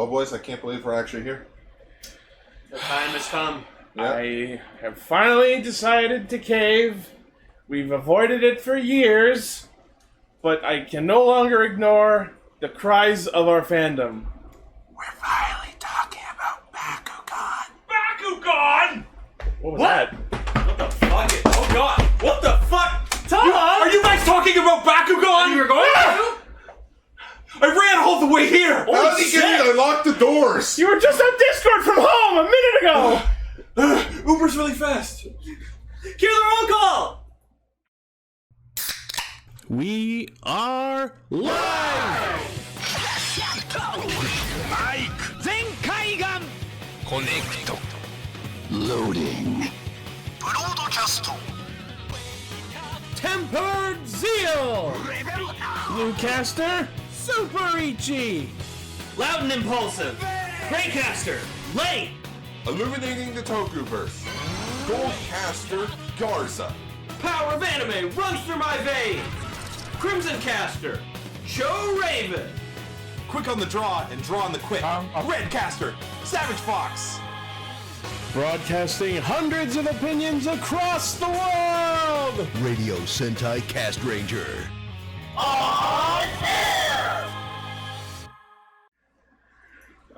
Well, boys, I can't believe we're actually here. The time has come. Yep. I have finally decided to cave. We've avoided it for years, but I can no longer ignore the cries of our fandom. We're finally talking about Bakugan. Bakugan! What was that? What the fuck? Oh god! What the fuck? Tom! Are you guys talking about Bakugan? You were going to? I ran all the way here! How did he get in? I locked the doors! You were just on Discord from home a minute ago! Uber's really fast. Cue the roll call! We are live! Connect. Loading. Broadcast. Tempered Zeal! Bluecaster, Super Ichi! Loud and impulsive. Greycaster. Late. Illuminating the Tokuverse. Goldcaster Garza. Power of anime runs through my veins. Crimson Caster. Joe Raven. Quick on the draw and draw on the quick. Redcaster. Savage Fox. Broadcasting hundreds of opinions across the world! Radio Sentai Castranger.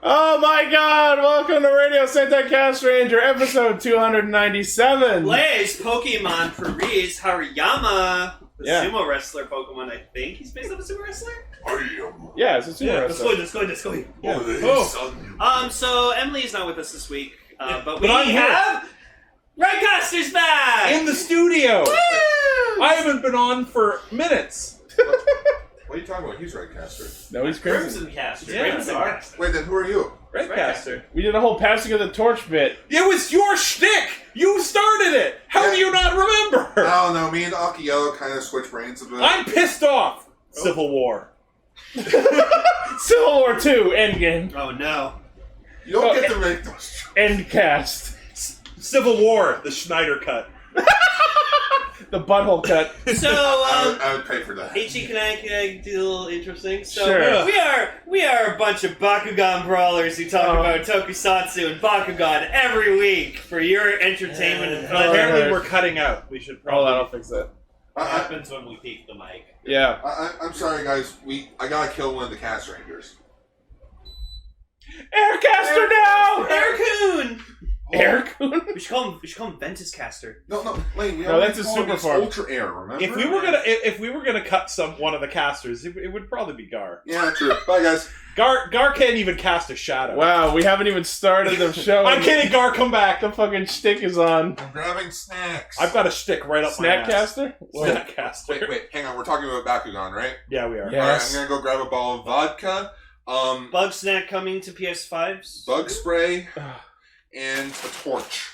Oh my god! Welcome to Radio Sentai Castranger, episode 297! Plays Pokemon Paris Hariyama. The Yeah. sumo wrestler Pokemon, I think. He's based off a sumo wrestler? Yeah, it's a super Let's go. Yeah. So Emily's not with us this week, but we I'm here. have Redcaster's back! In the studio. Woo! I haven't been on for minutes. What are you talking about? He's Redcaster. No, he's crazy. Crimson Caster. Yeah, Crimson sorry. Caster. Wait, then who are you? Redcaster. We did a whole passing of the torch bit. It was your shtick. You started it. How do you not remember? I don't know. Me and Akiello kind of switch brains a bit. I'm pissed off. Civil War. Civil War 2, Endgame. Oh no. You don't get to make those. Endcast. Civil War. The Schneider cut. The butthole cut. So, I would pay for that. Ichi, can I do a little interesting? So, Sure. we are a bunch of Bakugan brawlers who talk about tokusatsu and Bakugan every week for your entertainment and fun. Apparently we're cutting out. We should Oh, probably... that'll fix that. What happens when we peek the mic? Yeah. I'm sorry, guys. I gotta kill one of the Castrangers. Aircaster now! Aircoon! Aircoon? We should call him Ventus Caster. No, Lane. We No, already that's a called him super form. Ultra Air. Remember? If we were gonna cut one of the casters, it would probably be Gar. Yeah, true. Bye, guys. Gar can't even cast a shadow. Wow, we haven't even started the show. I'm kidding, Gar, come back. The fucking shtick is on. I'm grabbing snacks. I've got a shtick right up my ass. Snackcaster? Snackcaster. Wait. Hang on. We're talking about Bakugan, right? Yeah, we are. Yeah. All right. I'm gonna go grab a ball of vodka. Bug Snack coming to PS5s. Bug spray, and a torch.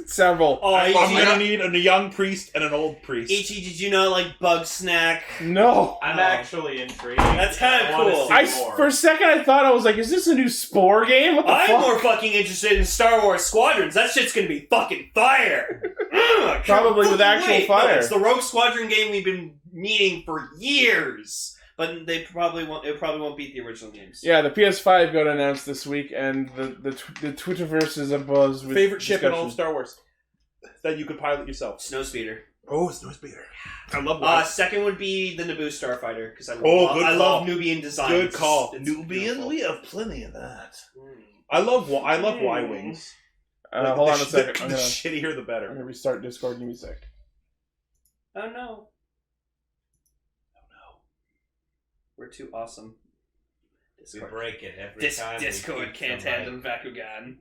Several. Oh, I'm Ichi, gonna need a young priest and an old priest. Ichi, did you not like Bug Snack? No. I'm actually intrigued. That's kinda I wanna cool. see more. For a second I thought, I was like, is this a new Spore game? What the I'm fuck? more fucking interested in Star Wars Squadrons. That shit's gonna be fucking fire. I can't Probably with fucking actual wait. fire. No, it's the Rogue Squadron game we've been needing for years. But they probably won't. It probably won't beat the original games. Yeah, the PS5 got announced this week, and the Twitterverse is abuzz with Favorite ship in all of discussion. Star Wars that you could pilot yourself. Snowspeeder. Oh, Snowspeeder. I love that. Second would be the Naboo Starfighter because I good love call. Nubian design. Good call. It's beautiful. we have plenty of that. I love Y-Wings. Hold on a second. The shittier the I'm better. gonna restart Discord. Give me a sec. Oh no. We're too awesome. We break it every time. Discord can't handle Bakugan.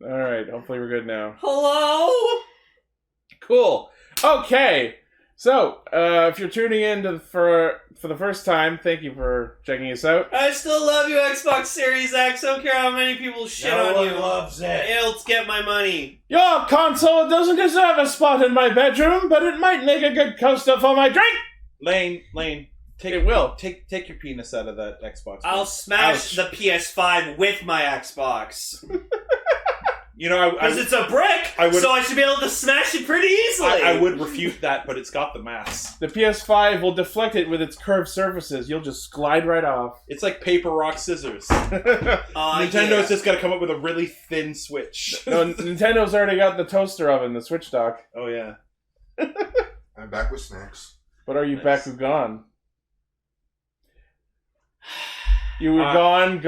Alright, hopefully we're good now. Hello? Cool. Okay. So, if you're tuning in for the first time, thank you for checking us out. I still love you, Xbox Series X. Don't care how many people shit No on one you. loves it. It'll get my money. Your console doesn't deserve a spot in my bedroom, but it might make a good coaster for my drink! Lane. It will. Take your penis out of that Xbox. I'll smash Ouch. the PS5 with my Xbox. You know, Because it's a brick, so I should be able to smash it pretty easily. I would refute that, but it's got the mass. The PS5 will deflect it with its curved surfaces. You'll just glide right off. It's like paper, rock, scissors. Nintendo's just got to come up with a really thin Switch. No, Nintendo's already got the toaster oven, the Switch dock. Oh, yeah. I'm back with snacks. But are you Bakugan? You were gone.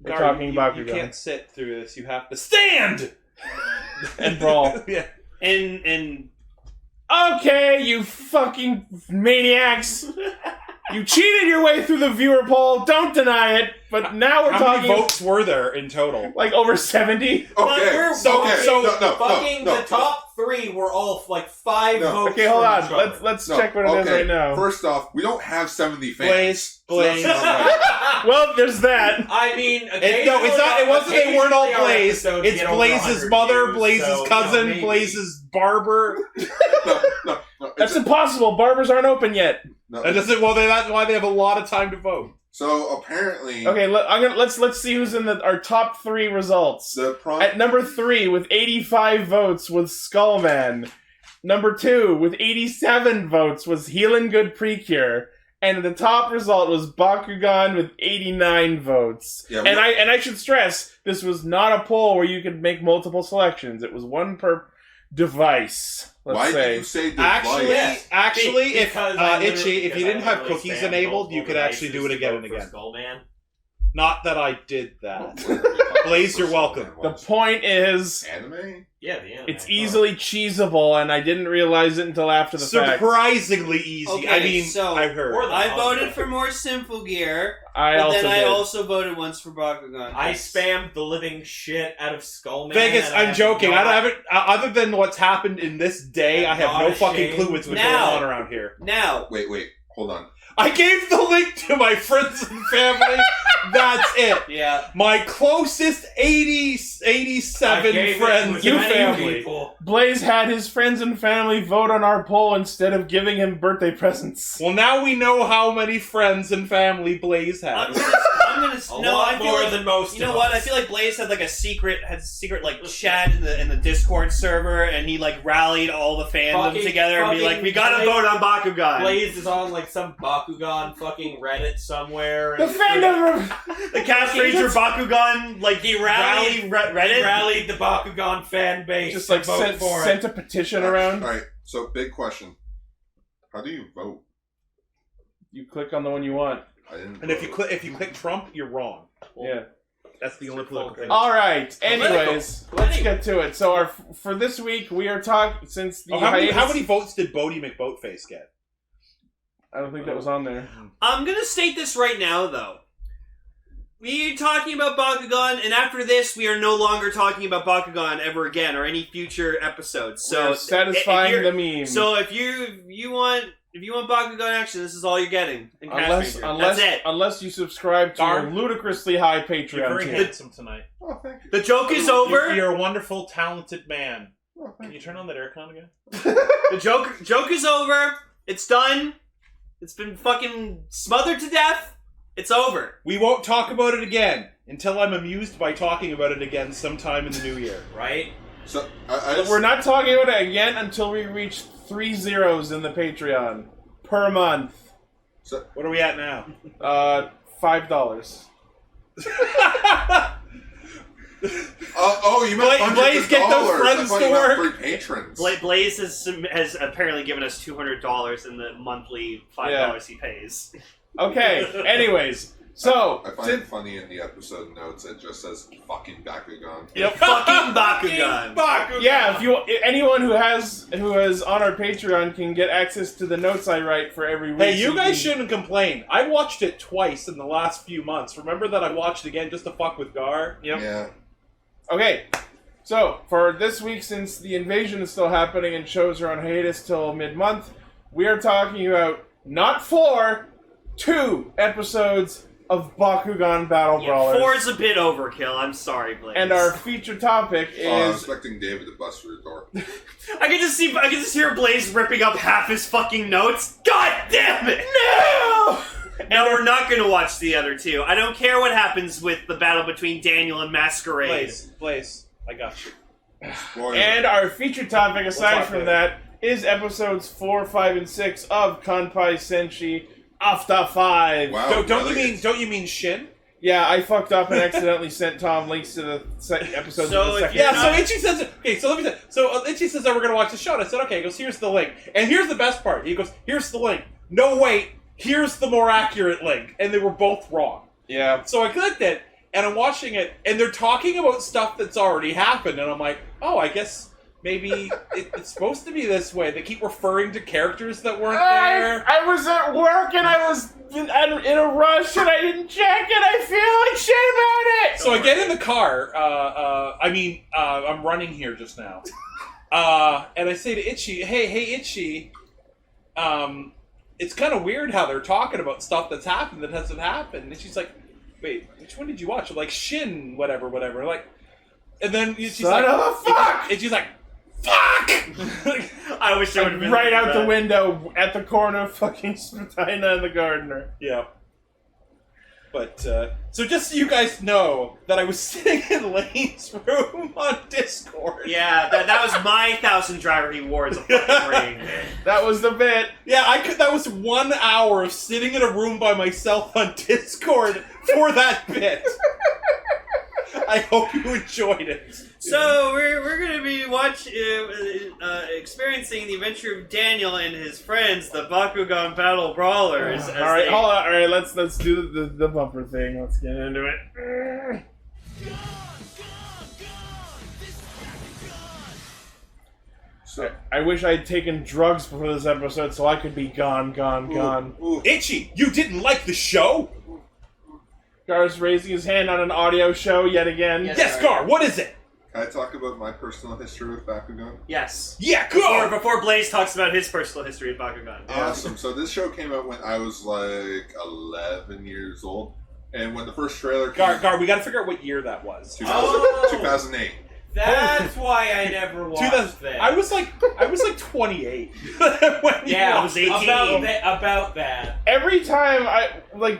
We're talking Bakugan. You can't sit through this. You have to stand! And brawl. Yeah. And Okay, you fucking maniacs! You cheated your way through the viewer poll. Don't deny it. But now we're How talking many votes were there in total? like over 70. Okay, So The top 3 were all like 5 votes. Okay, hold for on. each other. Let's check what it is right now. First off, we don't have 70 fans. Blaze. So that's not right. Well, there's that. I mean, No, it's not. It wasn't. They weren't all Blaze. It's Blaze's mother, Blaze's cousin, maybe. Blaze's barber. No. That's impossible. Barbers aren't open yet. No. That's why they have a lot of time to vote. So apparently, Okay, let's see who's in our top 3 results. At number 3 with 85 votes was Skullman. Number 2 with 87 votes was Healin' Good Precure. And the top result was Bakugan with 89 votes. Yeah, and I should stress, this was not a poll where you could make multiple selections. It was one per device. Why did you say device? Actually, if Because I Ichi, literally- if you because didn't I have literally cookies spammed enabled, you multiple could actually do it devices again to and vote for again. Skullman. Not that I did that. Blaze, you're welcome. The point is, Anime? Yeah, the anime. it's easily cheesable, and I didn't realize it until after the fact. Surprisingly easy. Okay, I mean, so- I've heard. Or the- I voted for more simple gear, I but also then I did. also voted once for Bakugan. I spammed the living shit out of Skullman. Vegas, and I I'm have joking. I not- haven't. Other than what's happened in this day, I have Not no fucking ashamed. clue what's been going Now. on around here. Now, Wait, hold on. I gave the link to my friends and family. That's it. yeah. My closest 87 I gave it friends to and many family. people. Blaze had his friends and family vote on our poll instead of giving him birthday presents. Well, now we know how many friends and family Blaze I'm has. gonna A no, lot I feel more like, than most. you know of what? us. I feel like Blaze had like a secret like chat in the Discord server, and he like rallied all the fandom Fucking- together and be like, fucking "We gotta Blaze- vote on Bakugan." Blaze is on like some Bakugan fucking Reddit somewhere. The and fandom. The Castranger Bakugan, like He rallied Reddit. He rallied the Bakugan fan base. Just to like vote for sent it. a petition around. Alright, so big question. How do you vote? You click on the one you want. I didn't And if you click Trump, you're wrong. Yeah. That's the only political thing. All right. Anyways, Political. let's get to it. So for this week, we are talking since the How hiatus- many votes did Bodie McBoatface get? I don't think that was on there. I'm gonna state this right now, though. We're talking about Bakugan, and after this, we are no longer talking about Bakugan ever again, or any future episodes. So We're satisfying if the you're- meme. So if you want Bakugan action, this is all you're getting. In Castranger. That's it. Unless you subscribe to Darn. a ludicrously high You're Patreon very tier. handsome tonight. Oh, thank you. The joke is over. You're a wonderful, talented man. Oh, Can thank you you. turn on that aircon again? The joke is over. It's done. It's been fucking smothered to death. It's over. We won't talk about it again until I'm amused by talking about it again sometime in the new year. right? So, But we're not talking about it again until we reach 3 zeros in the Patreon per month. What are we at now? $5. you meant hundreds Blaze, of get those dollars. friends I thought to you meant work. free patrons. Blaze has apparently given us $200 in the monthly $5 he pays. Okay. Anyways, so I find it funny in the episode notes it just says fucking Bakugan. yep. Fucking Bakugan. Yeah, if anyone who is on our Patreon can get access to the notes I write for every week. Hey, you guys shouldn't complain. I watched it twice in the last few months. Remember that I watched again just to fuck with Gar? Yep. Yeah. Okay, so for this week, since the invasion is still happening and shows are on hiatus till mid-month, we are talking about not 4, 2 episodes of Bakugan Battle Brawlers. 4 is a bit overkill. I'm sorry, Blaze. And our feature topic I was is expecting David to bust through the door. I can just hear Blaze ripping up half his fucking notes. God damn it! no. No, we're not going to watch the other two. I don't care what happens with the battle between Daniel and Masquerade. Blaze, I got you. And our feature topic, aside from that, is episodes 4, 5, and 6 of Kanpai Senshi After 5. Wow, don't you mean Shin? Yeah, I fucked up and accidentally sent Tom links to the episodes So of the if second. you're Yeah, not- so Ichi says, okay, so let me say, so Ichi says that we're going to watch the show, and I said, okay, he goes, here's the link. And here's the best part. He goes, here's the link. No, wait, here's the more accurate link. And they were both wrong. Yeah. So I clicked it, and I'm watching it, and they're talking about stuff that's already happened, and I'm like, oh, I guess maybe it's supposed to be this way. They keep referring to characters that weren't there. I was at work and I was in a rush and I didn't check and I feel like shit about it! So I get in the car, I'm running here just now, and I say to Ichi, hey Ichi, it's kind of weird how they're talking about stuff that's happened that hasn't happened. And she's like, wait, which one did you watch? I'm like, Shin, whatever. Like, and then she's Son like, of a fuck! And she's like, fuck! I wish I would have been Right like out that. the window at the corner of fucking Spartina and the Gardener. Yeah. But, so just so you guys know that I was sitting in Lane's room on Discord. Yeah, that was my 1,000 driver he wore as a fucking ring. That was the bit. Yeah, that was 1 hour of sitting in a room by myself on Discord for that bit. I hope you enjoyed it. So we're going to be experiencing the adventure of Daniel and his friends, the Bakugan Battle Brawlers. All right, hold on. All right, let's do the bumper thing. Let's get into it. So I wish I'd taken drugs before this episode so I could be gone. Ooh. Itchy, you didn't like the show? Gar's raising his hand on an audio show yet again. Yes, Gar, what is it? Can I talk about my personal history with Bakugan? Yes. Yeah, go! Before Blaze talks about his personal history of Bakugan. Awesome. So this show came out when I was like 11 years old. And when the first trailer came Gar, we gotta figure out what year that was. 2008. That's why I never watched that. I was like 28. Yeah, I was 18. About that. Every time we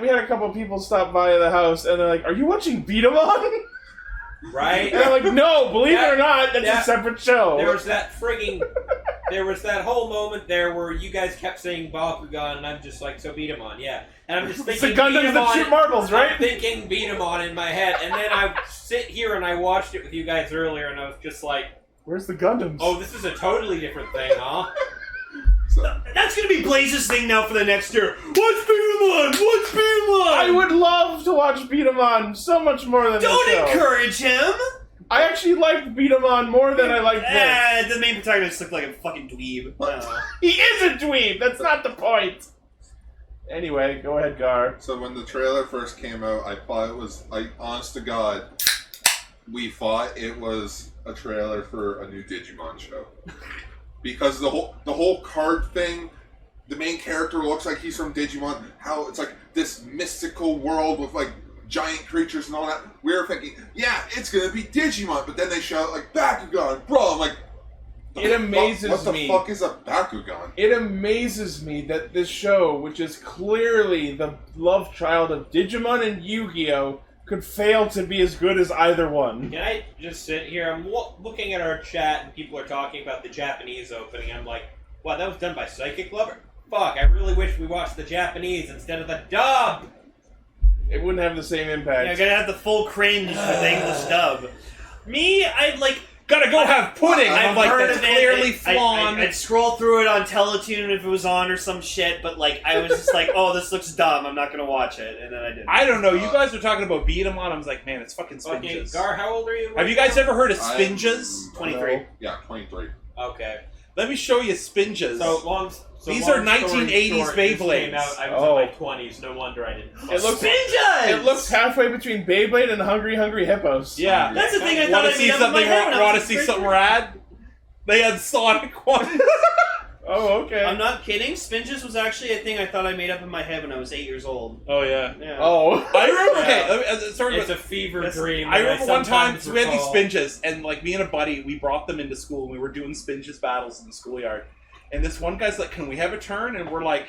had a couple people stop by the house and they're like, "Are you watching Beat 'em On?" Right? And I'm like, "No, believe it or not, that's a separate show." There was that whole moment there where you guys kept saying Bakugan, and I'm just like, so beat 'em on, yeah. And I'm just It's thinking the Gundams beat 'em that on, shoot marbles, right? I'm thinking beat 'em on in my head, and then I sit here and I watched it with you guys earlier, and I was just like, Where's the Gundams? oh, this is a totally different thing, huh? That's going to be Blaze's thing now for the next year. Watch Beat 'em On! Watch Beat 'em On! I would love to watch Beat 'em On so much more than Don't this show. encourage him! I actually liked Beat 'em On more than I liked this. The main protagonist looked like a fucking dweeb. He is a dweeb. That's not the point. Anyway, go ahead, Gar. So when the trailer first came out, I thought it was, honest to God, we thought it was a trailer for a new Digimon show. Because the whole card thing, the main character looks like he's from Digimon. How it's like this mystical world with like giant creatures and all that. We were thinking, yeah, it's gonna be Digimon, but then they shout like Bakugan, bro. I'm like, It amazes what the me. fuck is a Bakugan? It amazes me that this show, which is clearly the love child of Digimon and Yu-Gi-Oh!, could fail to be as good as either one. Can I just sit here? I'm looking at our chat, and people are talking about the Japanese opening. I'm like, wow, that was done by Psychic Lover? Fuck, I really wish we watched the Japanese instead of the dub! It wouldn't have the same impact. Yeah, I gotta have the full cringe with the English dub. Me, I'd like... Gotta go have pudding! I've I'm like, heard that's of it. clearly flan. I'd scroll through it on Teletoon if it was on or some shit, but like, I was just like, oh, this looks dumb, I'm not gonna watch it, and then I didn't. I don't know, you guys were talking about beat 'em on, I was like, man, it's fucking Okay, Spinjas. Gar, how old are you? Have you guys ever heard of Spinjas? 23. Yeah, 23. Okay. Let me show you Spinjas. These are 1980s Beyblades. Came out, I was Oh. in my 20s, no wonder I didn't. It looks, Spinjas! it looks halfway between Beyblade and Hungry Hungry Hippos. Yeah. That's the thing I Want thought to I see made up in my something? head when I Want was to see in something grade rad? They had Sonic ones. Oh, okay. I'm not kidding. Spinjas was actually a thing I thought I made up in my head when I was 8 years old. Oh yeah. Yeah. Oh. I remember. Okay, sorry. It's a fever dream. I that remember one time sometimes we had these recall. Spinjas, and like me and a buddy, we brought them into school, and we were doing Spinjas battles in the schoolyard. And this one guy's like, "Can we have a turn?" And we're like,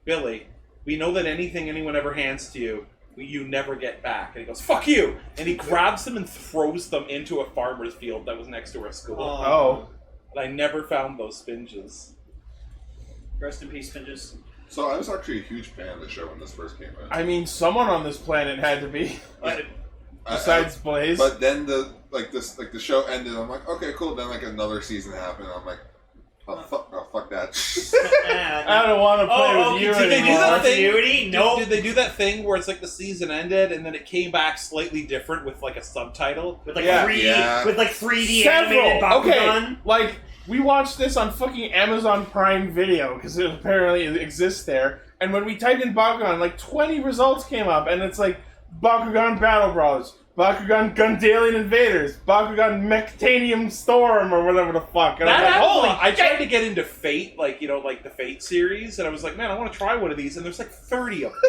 "Billy, we know that anything anyone ever hands to you, you never get back. And he goes, fuck you! And he grabs them and throws them into a farmer's field that was next to our school. Oh. And I never found those spinges. Rest in peace, Finges. So I was actually a huge fan of the show when this first came out. I mean, someone on this planet had to be. Besides Blaze. But then the show ended. I'm like, okay, cool. Then like another season happened. I'm like, oh fuck that. I don't want to play with you did they do anymore. that thing? Continuity? No. Did they do that thing where it's like the season ended and then it came back slightly different with like a subtitle? With like Yeah. 3D, with like 3D Several. animated Bakugan. Okay, like we watched this on fucking Amazon Prime Video because it apparently exists there. And when we typed in Bakugan, like 20 results came up, and it's like Bakugan Battle Brawlers, Bakugan Gundalian Invaders, Bakugan Mectanium Storm, or whatever the fuck. And I'm like, holy I tried to get into Fate, like the Fate series, and I was like, man, I want to try one of these, and there's like 30 of them.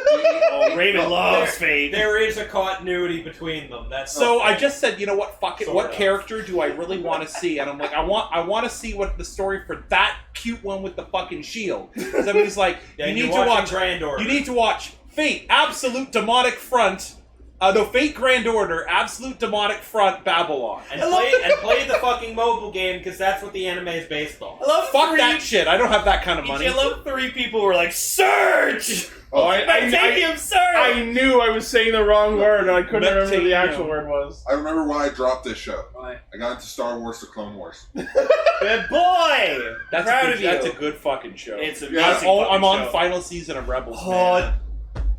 Oh, Raven loves Fate. There is a continuity between them. That's So I just said, you know what, fuck it. Sort What of. character do I really want to see? And I'm like, I want to see what the story for that cute one with the fucking shield. Somebody's like, Yeah, you you're need to watching watch Grand Order. You need to watch Fate, Absolute Demonic Front. Fate Grand Order, Absolute Demonic Front, Babylon. and play the fucking mobile game because that's what the anime is based on. I love Fuck that shit. I don't have that kind of money. I love 3 people who were like, Surge! I Surge! I knew I was saying the wrong word, and I couldn't remember what the Mectanium. actual word was. I remember why I dropped this show. Why? I got into Star Wars: The Clone Wars. Good boy! That's Proud a of good, you. That's a good fucking show. It's a Yeah, amazing I'm fucking on show. final season of Rebels, Oh, man.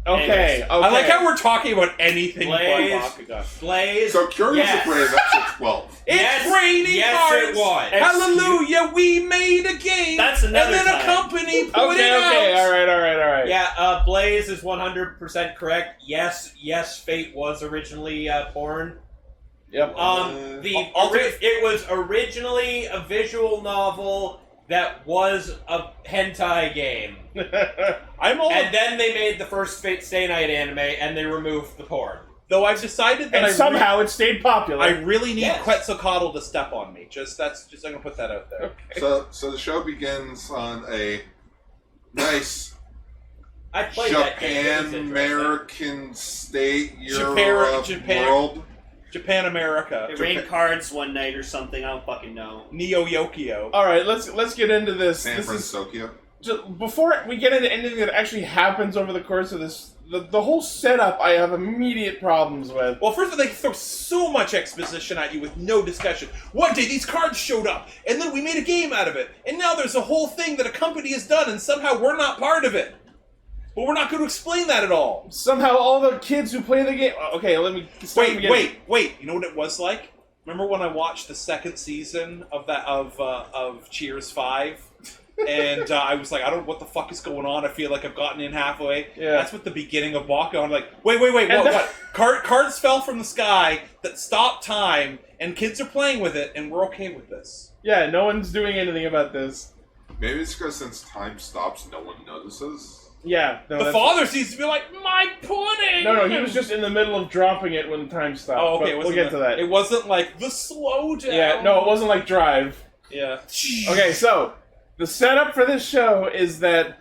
Okay, okay. I like how we're talking about anything Blaze. but Bakugan. Blaze. So Curious yes. of Brave, episode 12. It's Yes, raining yes, cards. it was. Hallelujah, we made a game. That's another And then time. a company put Okay, it okay, out. alright. Yeah, Blaze is 100% correct. Yes, Fate was originally porn. Yep. It was originally a visual novel that was a hentai game. And then they made the first Fate Stay Night anime, and they removed the porn. Though I've decided that and somehow it stayed popular. I really need Yes. Quetzalcoatl to step on me. I'm gonna put that out there. So the show begins on a nice I played that game. It was Japan interesting. American state Europe Japan. world. Japan America. It rained cards one night or something, I don't fucking know. Neo Yokio. Alright, let's get into this. San This is Francisco. just, before we get into anything that actually happens over the course of this, the whole setup I have immediate problems with. Well, first of all, they throw so much exposition at you with no discussion. One day these cards showed up, and then we made a game out of it, and now there's a whole thing that a company has done, and somehow we're not part of it. But we're not going to explain that at all. Somehow all the kids who play the game... Okay, let me... start from the beginning. Wait. You know what it was like? Remember when I watched the second season of Cheers 5? And I was like, I don't know what the fuck is going on. I feel like I've gotten in halfway. Yeah. That's what the beginning of Bakugan. I'm like, wait, what? Cards fell from the sky that stopped time, and kids are playing with it, and we're okay with this. Yeah, no one's doing anything about this. Maybe it's because since time stops, no one notices. Yeah. No, The father seems to be like, my pudding! No, he was just in the middle of dropping it when time stopped. Oh, okay. But we'll get to that. It wasn't like the slowdown. Yeah, no, it wasn't like Drive. Yeah. Okay, so the setup for this show is that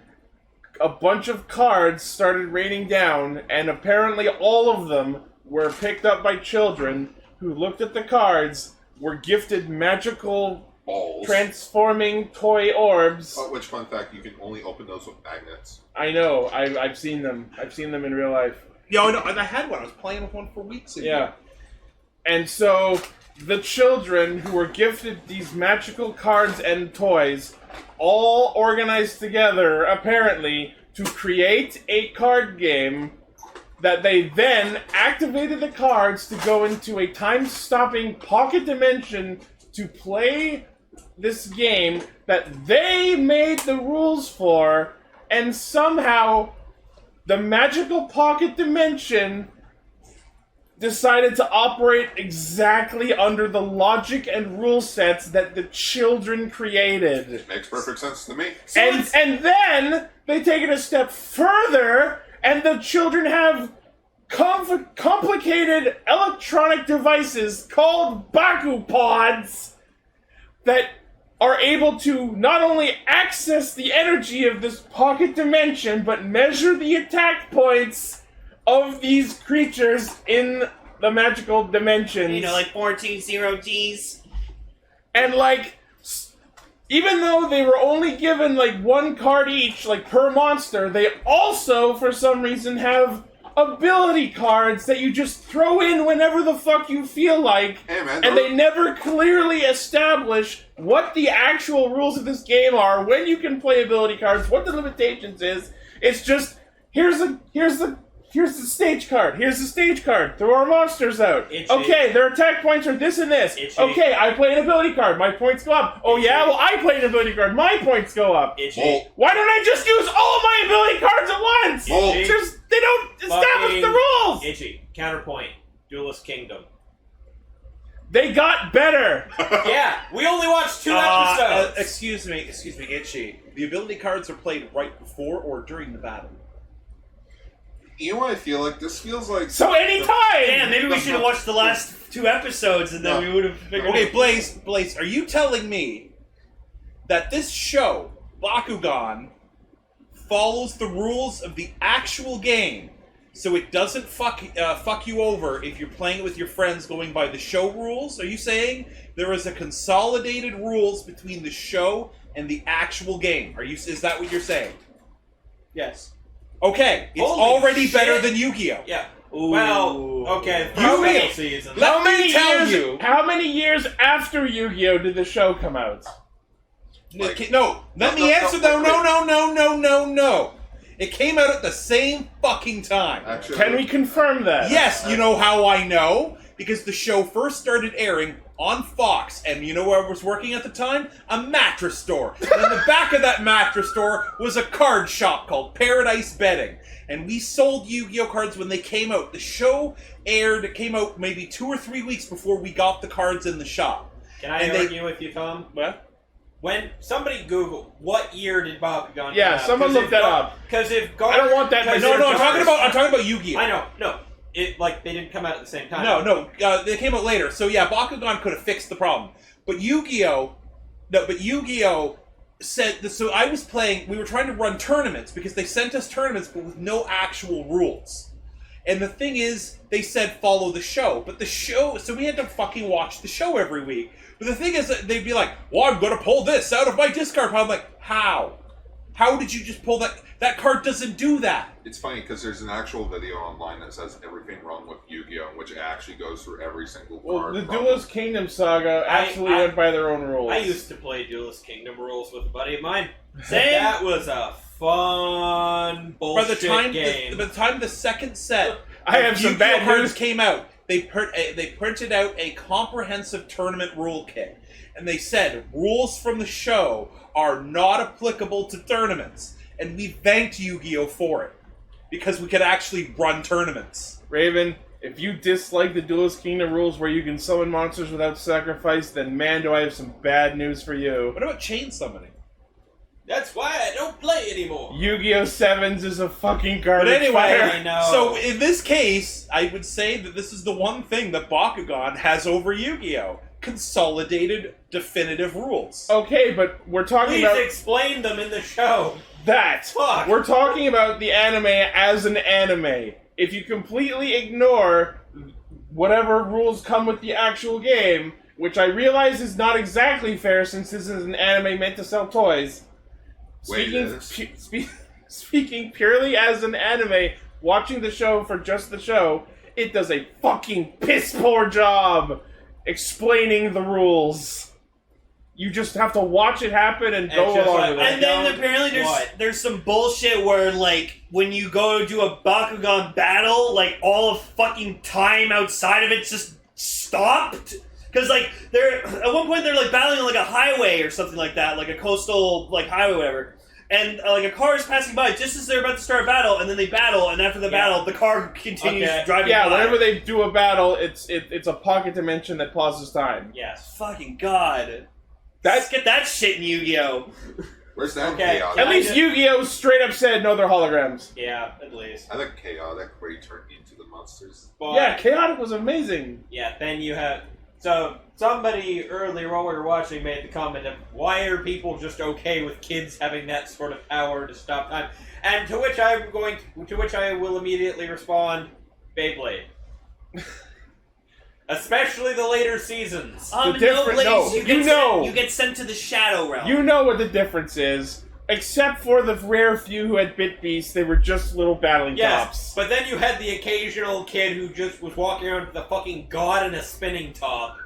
a bunch of cards started raining down, and apparently all of them were picked up by children who looked at the cards, were gifted magical Balls. transforming toy orbs. Which, fun fact, you can only open those with magnets. I know, I've seen them. I've seen them in real life. Yeah, I know. I had one. I was playing with one for weeks ago. Yeah. And so the children who were gifted these magical cards and toys all organized together, apparently, to create a card game that they then activated the cards to go into a time-stopping pocket dimension to play this game that they made the rules for, and somehow the magical pocket dimension decided to operate exactly under the logic and rule sets that the children created. Makes perfect sense to me. And then they take it a step further, and the children have complicated electronic devices called Baku Pods that are able to not only access the energy of this pocket dimension, but measure the attack points of these creatures in the magical dimensions. You know, like 14 Gs. And, like, even though they were only given, like, one card each, like, per monster, they also, for some reason, have ability cards that you just throw in whenever the fuck you feel like. Hey, man, and they never clearly establish what the actual rules of this game are, when you can play ability cards, what the limitations is. It's just, here's the stage card. Here's the stage card. Throw our monsters out. Ichi. Okay, their attack points are this and this. Ichi. Okay, I play an ability card. My points go up. Oh Ichi. yeah? Well, I play an ability card. My points go up. Ichi. Why don't I just use all of my ability cards at once? Ichi. Just, they don't establish the rules. Ichi. Counterpoint. Duelist Kingdom. They got better. Yeah, we only watched 2 episodes. Excuse me, Ichi. The ability cards are played right before or during the battle. You know what I feel like? This feels like... So anytime! Damn, maybe we should have watched the last 2 episodes and then we would have figured Okay, it out. Blaze, are you telling me that this show, Bakugan, follows the rules of the actual game, so it doesn't fuck you over if you're playing it with your friends going by the show rules? Are you saying there is a consolidated rules between the show and the actual game? Is that what you're saying? Yes. Okay, it's Holy already shit. better than Yu-Gi-Oh! Yeah. Well, okay. How many- First season. Let me tell you. How many years after Yu-Gi-Oh! Did the show come out? No, let me answer though. No. It came out at the same fucking time. Actually, Can we confirm that? Yes, you know how I know? Because the show first started airing on Fox, and you know where I was working at the time? A mattress store. And in the back of that mattress store was a card shop called Paradise Betting. And we sold Yu-Gi-Oh! Cards when they came out. The show came out maybe 2 or 3 weeks before we got the cards in the shop. Can I argue with you, Tom? What? When somebody Google what year did Bakugan Yeah, come out? someone look that up. Because if I don't want that. No, I'm talking about Yu-Gi-Oh! I know, no. They didn't come out at the same time. No, they came out later. So yeah, Bakugan could have fixed the problem. But Yu-Gi-Oh! Said, so I was playing, we were trying to run tournaments because they sent us tournaments but with no actual rules. And the thing is, they said follow the show. But the show, so we had to fucking watch the show every week. But the thing is, they'd be like, well, I'm going to pull this out of my discard pile. I'm like, how? How did you just pull that? That card doesn't do that. It's funny because there's an actual video online that says everything wrong with Yu-Gi-Oh! In which it actually goes through every single Well, card. the problem. Duelist Kingdom saga absolutely went by their own rules. I used to play Duelist Kingdom rules with a buddy of mine. That was a fun bullshit game. By the time the second set I have some bad cards news. came out, they printed out a comprehensive tournament rule kit. And they said, rules from the show are not applicable to tournaments. And we thanked Yu-Gi-Oh! For it. Because we could actually run tournaments. Raven, if you dislike the Duelist Kingdom rules where you can summon monsters without sacrifice, then man, do I have some bad news for you. What about chain summoning? That's why I don't play anymore. Yu-Gi-Oh! 7s is a fucking garbage But anyway, fire. I know. so in this case, I would say that this is the one thing that Bakugan has over Yu-Gi-Oh! Consolidated, definitive rules. Okay, but we're talking Please about explain them in the show. that. Fuck. We're talking about the anime as an anime. If you completely ignore whatever rules come with the actual game, which I realize is not exactly fair since this is an anime meant to sell toys. Wait, Speaking purely as an anime, watching the show for just the show, it does a fucking piss poor job explaining the rules. You just have to watch it happen and go just along like- with it. And then apparently there's some bullshit where, like, when you go to do a Bakugan battle, like, all of fucking time outside of it's just stopped. Because, like, at one point they're, like, battling on, like, a highway or something like that, like a coastal, like, highway, whatever. And, like, a car is passing by just as they're about to start a battle, and then they battle, and after the battle, the car continues driving by. Yeah, whenever they do a battle, it's a pocket dimension that pauses time. Yes. Fucking God. Let's get that shit in Yu-Gi-Oh! Where's that Okay. chaotic? At least Yu-Gi-Oh! Straight up said, no, they're holograms. Yeah, at least. I like chaotic where you turn into the monsters. But, Yeah, Chaotic was amazing. yeah, then you have... So somebody earlier while we were watching made the comment of why are people just okay with kids having that sort of power to stop time? And to which I will immediately respond, Beyblade. Especially the later seasons. You get sent to the Shadow Realm. You know what the difference is. Except for the rare few who had bit beasts, they were just little battling tops. But then you had the occasional kid who just was walking around with a fucking god and a spinning top.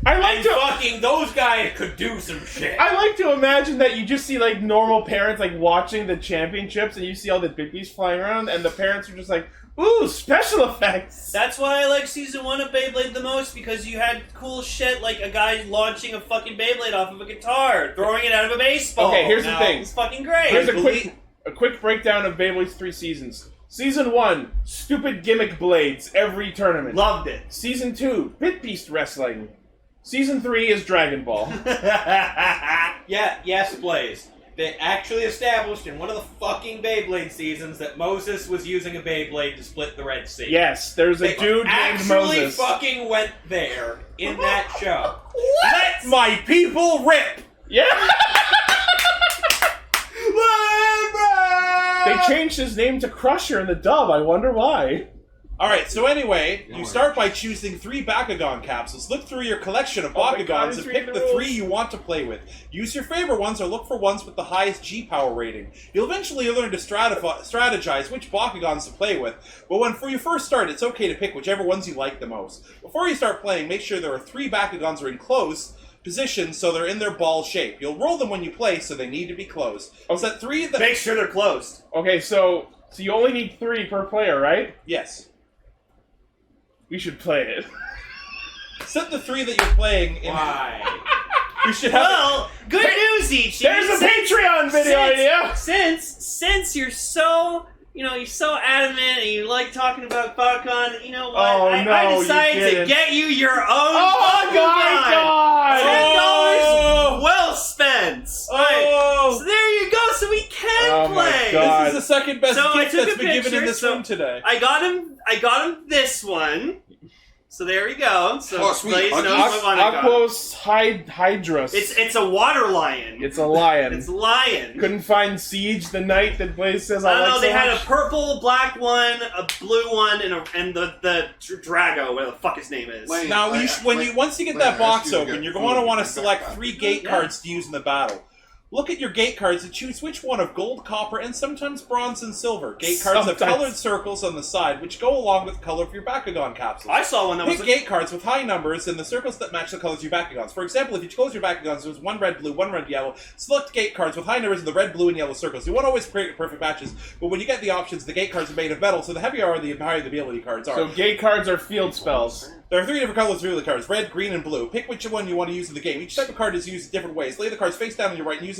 Those guys could do some shit. I like to imagine that you just see like normal parents like watching the championships, and you see all the bit beasts flying around, and the parents are just like, "Ooh, special effects." That's why I like season 1 of Beyblade the most, because you had cool shit like a guy launching a fucking Beyblade off of a guitar, throwing it out of a baseball. Okay, here's the thing. It's fucking great. Here's a quick breakdown of Beyblade's 3 seasons. Season 1, stupid gimmick blades every tournament. Loved it. Season 2, bit beast wrestling. Season 3 is Dragon Ball. Yes, Blaze. They actually established in one of the fucking Beyblade seasons that Moses was using a Beyblade to split the Red Sea. Yes, there's a dude named Moses. Actually fucking went there in that show. Let my people rip! Yeah! They changed his name to Crusher in the dub. I wonder why. Alright, so anyway, you start by choosing 3 Bakugan capsules. Look through your collection of Bakugans and pick the 3 you want to play with. Use your favorite ones or look for ones with the highest G-power rating. You'll eventually learn to strategize which Bakugans to play with, but when you first start, it's okay to pick whichever ones you like the most. Before you start playing, make sure there are 3 Bakugans are in close positions so they're in their ball shape. You'll roll them when you play, so they need to be closed. Set 3 that make sure they're closed. Okay, so you only need 3 per player, right? Yes. We should play it. Set the 3 that you're playing in. Why? We should have. Well, good news, Ichi. There's a Patreon video idea. Since you're so you're so adamant and you like talking about Bakugan, you know what? I decided to get you your own Bakugan. My God! $10 well spent. Oh! So there you go. So we can play. My God. This is the second best gift that's been given in this room today. I got him this one. So there we go. So Blaze knows what one I got. Aquos Hydrus. It's a water lion. It's a lion. It's a lion. Couldn't find Siege the Knight that Blaze says I like know. They so had much. a purple, black one, a blue one, and the Drago, whatever the fuck his name is. Now, once you get that box open, you're going to want to select 3 gate cards to use in the battle. Look at your gate cards and choose which one of gold, copper, and sometimes bronze and silver. Gate cards have colored circles on the side, which go along with the color of your Bakugan capsule. I saw one that was... Pick gate cards with high numbers and the circles that match the colors of your Bakugans. For example, if you close your Bakugans, there's 1 red, blue, 1 red, yellow. Select gate cards with high numbers in the red, blue, and yellow circles. You won't always create perfect matches, but when you get the options, the gate cards are made of metal, so the heavier are, the higher the ability cards are. So gate cards are field spells. There are 3 different colors of ability cards: red, green, and blue. Pick which one you want to use in the game. Each type of card is used in different ways. Lay the cards face down on your right and use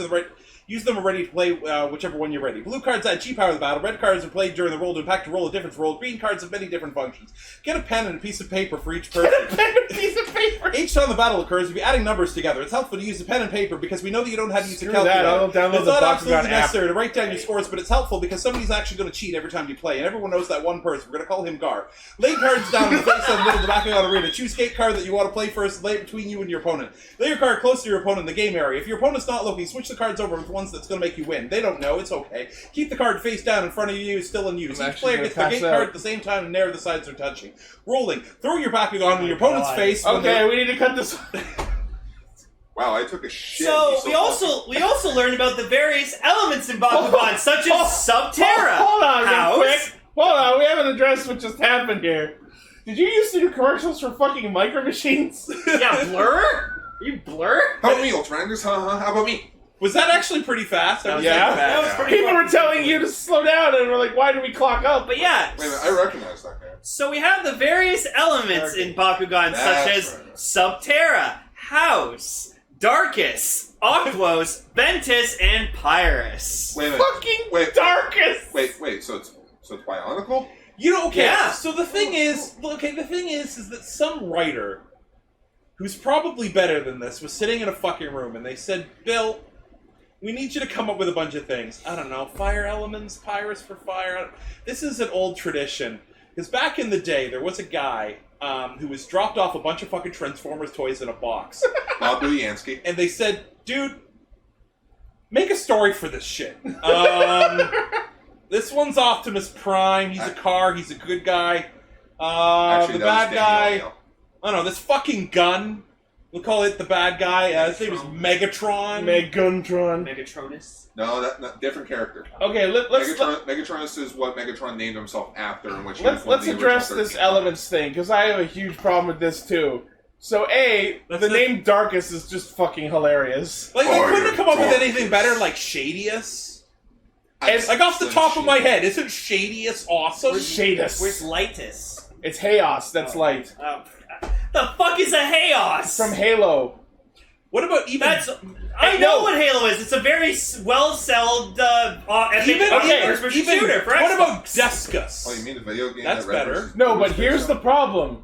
them ready to play whichever one you're ready. Blue cards add G-power to the battle. Red cards are played during the roll to impact a roll a different roll. Green cards have many different functions. Get a pen and a piece of paper for each person. Get a pen and a piece of paper! Each time the battle occurs, you'll be adding numbers together. It's helpful to use a pen and paper because we know that you don't know how to use a calculator. I'll download it's the not Bakugan absolutely app. necessary to write down your scores, but it's helpful because somebody's actually going to cheat every time you play, and everyone knows that one person. We're going to call him Gar. Lay cards down in the face on the middle of the Bakugan arena. Choose gate card that you want to play first and lay it between you and your opponent. Lay your card close to your opponent in the game area. If your opponent's not looking, switch the cards over with ones that's going to make you win. They don't know. It's okay. Keep the card face down in front of you, still in use. Each player gets the gate card at the same time and never the sides are touching. Rolling. Throw your Bakugan in your opponent's face. Okay, we need to cut this. Wow, I took a shit. So we also learned about the various elements in Bakugan, such as Subterra. Hold on, House. real quick. Hold on, we haven't addressed what just happened here. Did you used to do commercials for fucking Micro Machines? Yeah, Blur? You Blur? How about me, Ultramangus? How about me? Was that actually pretty fast? That was pretty People were telling you to slow down, and we're like, why do we clock up? But yeah. Wait a minute, I recognize that guy. So we have the various elements in Bakugan, such as Subterra, House, Darkus, Aquos, Ventus, and Pyrus. Wait a minute. Fucking Darkus! Wait, so it's Bionicle? You know, okay, Yeah. so the thing is that some writer who's probably better than this was sitting in a fucking room and they said, Bill, we need you to come up with a bunch of things. I don't know, fire elements, Pyrus for fire. This is an old tradition. Because back in the day, there was a guy who was dropped off a bunch of fucking Transformers toys in a box. Bob Budiansky. And they said, dude, make a story for this shit. This one's Optimus Prime. He's a car. He's a good guy. Actually, the that bad was guy... Daniel. I don't know, this fucking gun. We'll call it the bad guy. His name is Megatron. Megatronus. No, different character. Okay, let's Megatronus is what Megatron named himself after, in which he was one let's of the address original this 13 elements thing, because I have a huge problem with this too. So the name Darkus is just fucking hilarious. Like, they couldn't have come up with anything better, like Shadius. Like, off the top of my head, isn't Shadius awesome? Shadus. Where's Lightus? It's Chaos, that's light. The fuck is a Chaos? From Halo. What about even... I know what Halo is. It's a very well-sold first-person shooter for Xbox. What about Descus? Oh, you mean the video game? That's better. No, but here's the problem.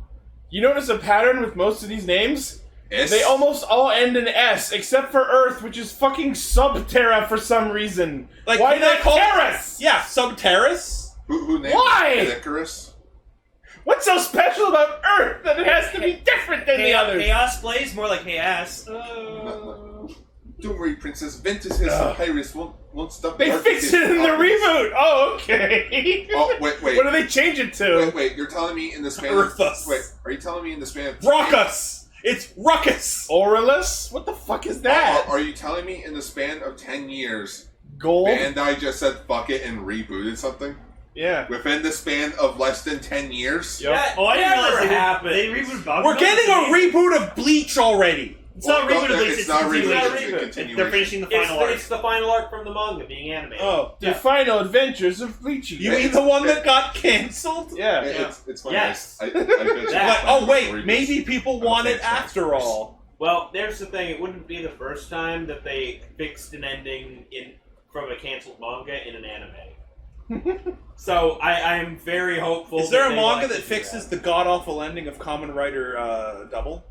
You notice a pattern with most of these names? S? They almost all end in S, except for Earth, which is fucking Subterra for some reason. Like, why not not Terrace? Yeah, Subterrace. Who named Why? it Icarus? What's so special about Earth that it has to be different than the others? Chaos Blaze, more like Chaos. Don't worry, Princess. Ventus has Papyrus won't stop. They fixed it in the reboot. Oh, okay. Oh, wait. What do they change it to? Wait. You're telling me in the span? Earthus. Wait, are you telling me in the span of Ruckus. It's Ruckus. Aurelus? What the fuck is that? Are you telling me in the span of 10 years, Gold? Bandai just said fuck it and rebooted something? Yeah. Within the span of less than 10 years? Yep. I didn't realize never they happened. They rebooted Bakugan. We're getting a reboot of Bleach already. It's not Well, reboot no, at least. it's not reboot, continuation. it's a They're continuation. finishing the final arc. It's the final arc from the manga being animated. Oh. The final adventures of Bleachy. You mean the one that got cancelled? Yeah. It's funny. Yes. I bitched That- about Oh, wait. reboots. Maybe people want it after all. Well, there's the thing. It wouldn't be the first time that they fixed an ending from a canceled manga in an anime. So I'm very hopeful. Is there a they manga like that to do fixes the god-awful ending of Kamen Rider Double?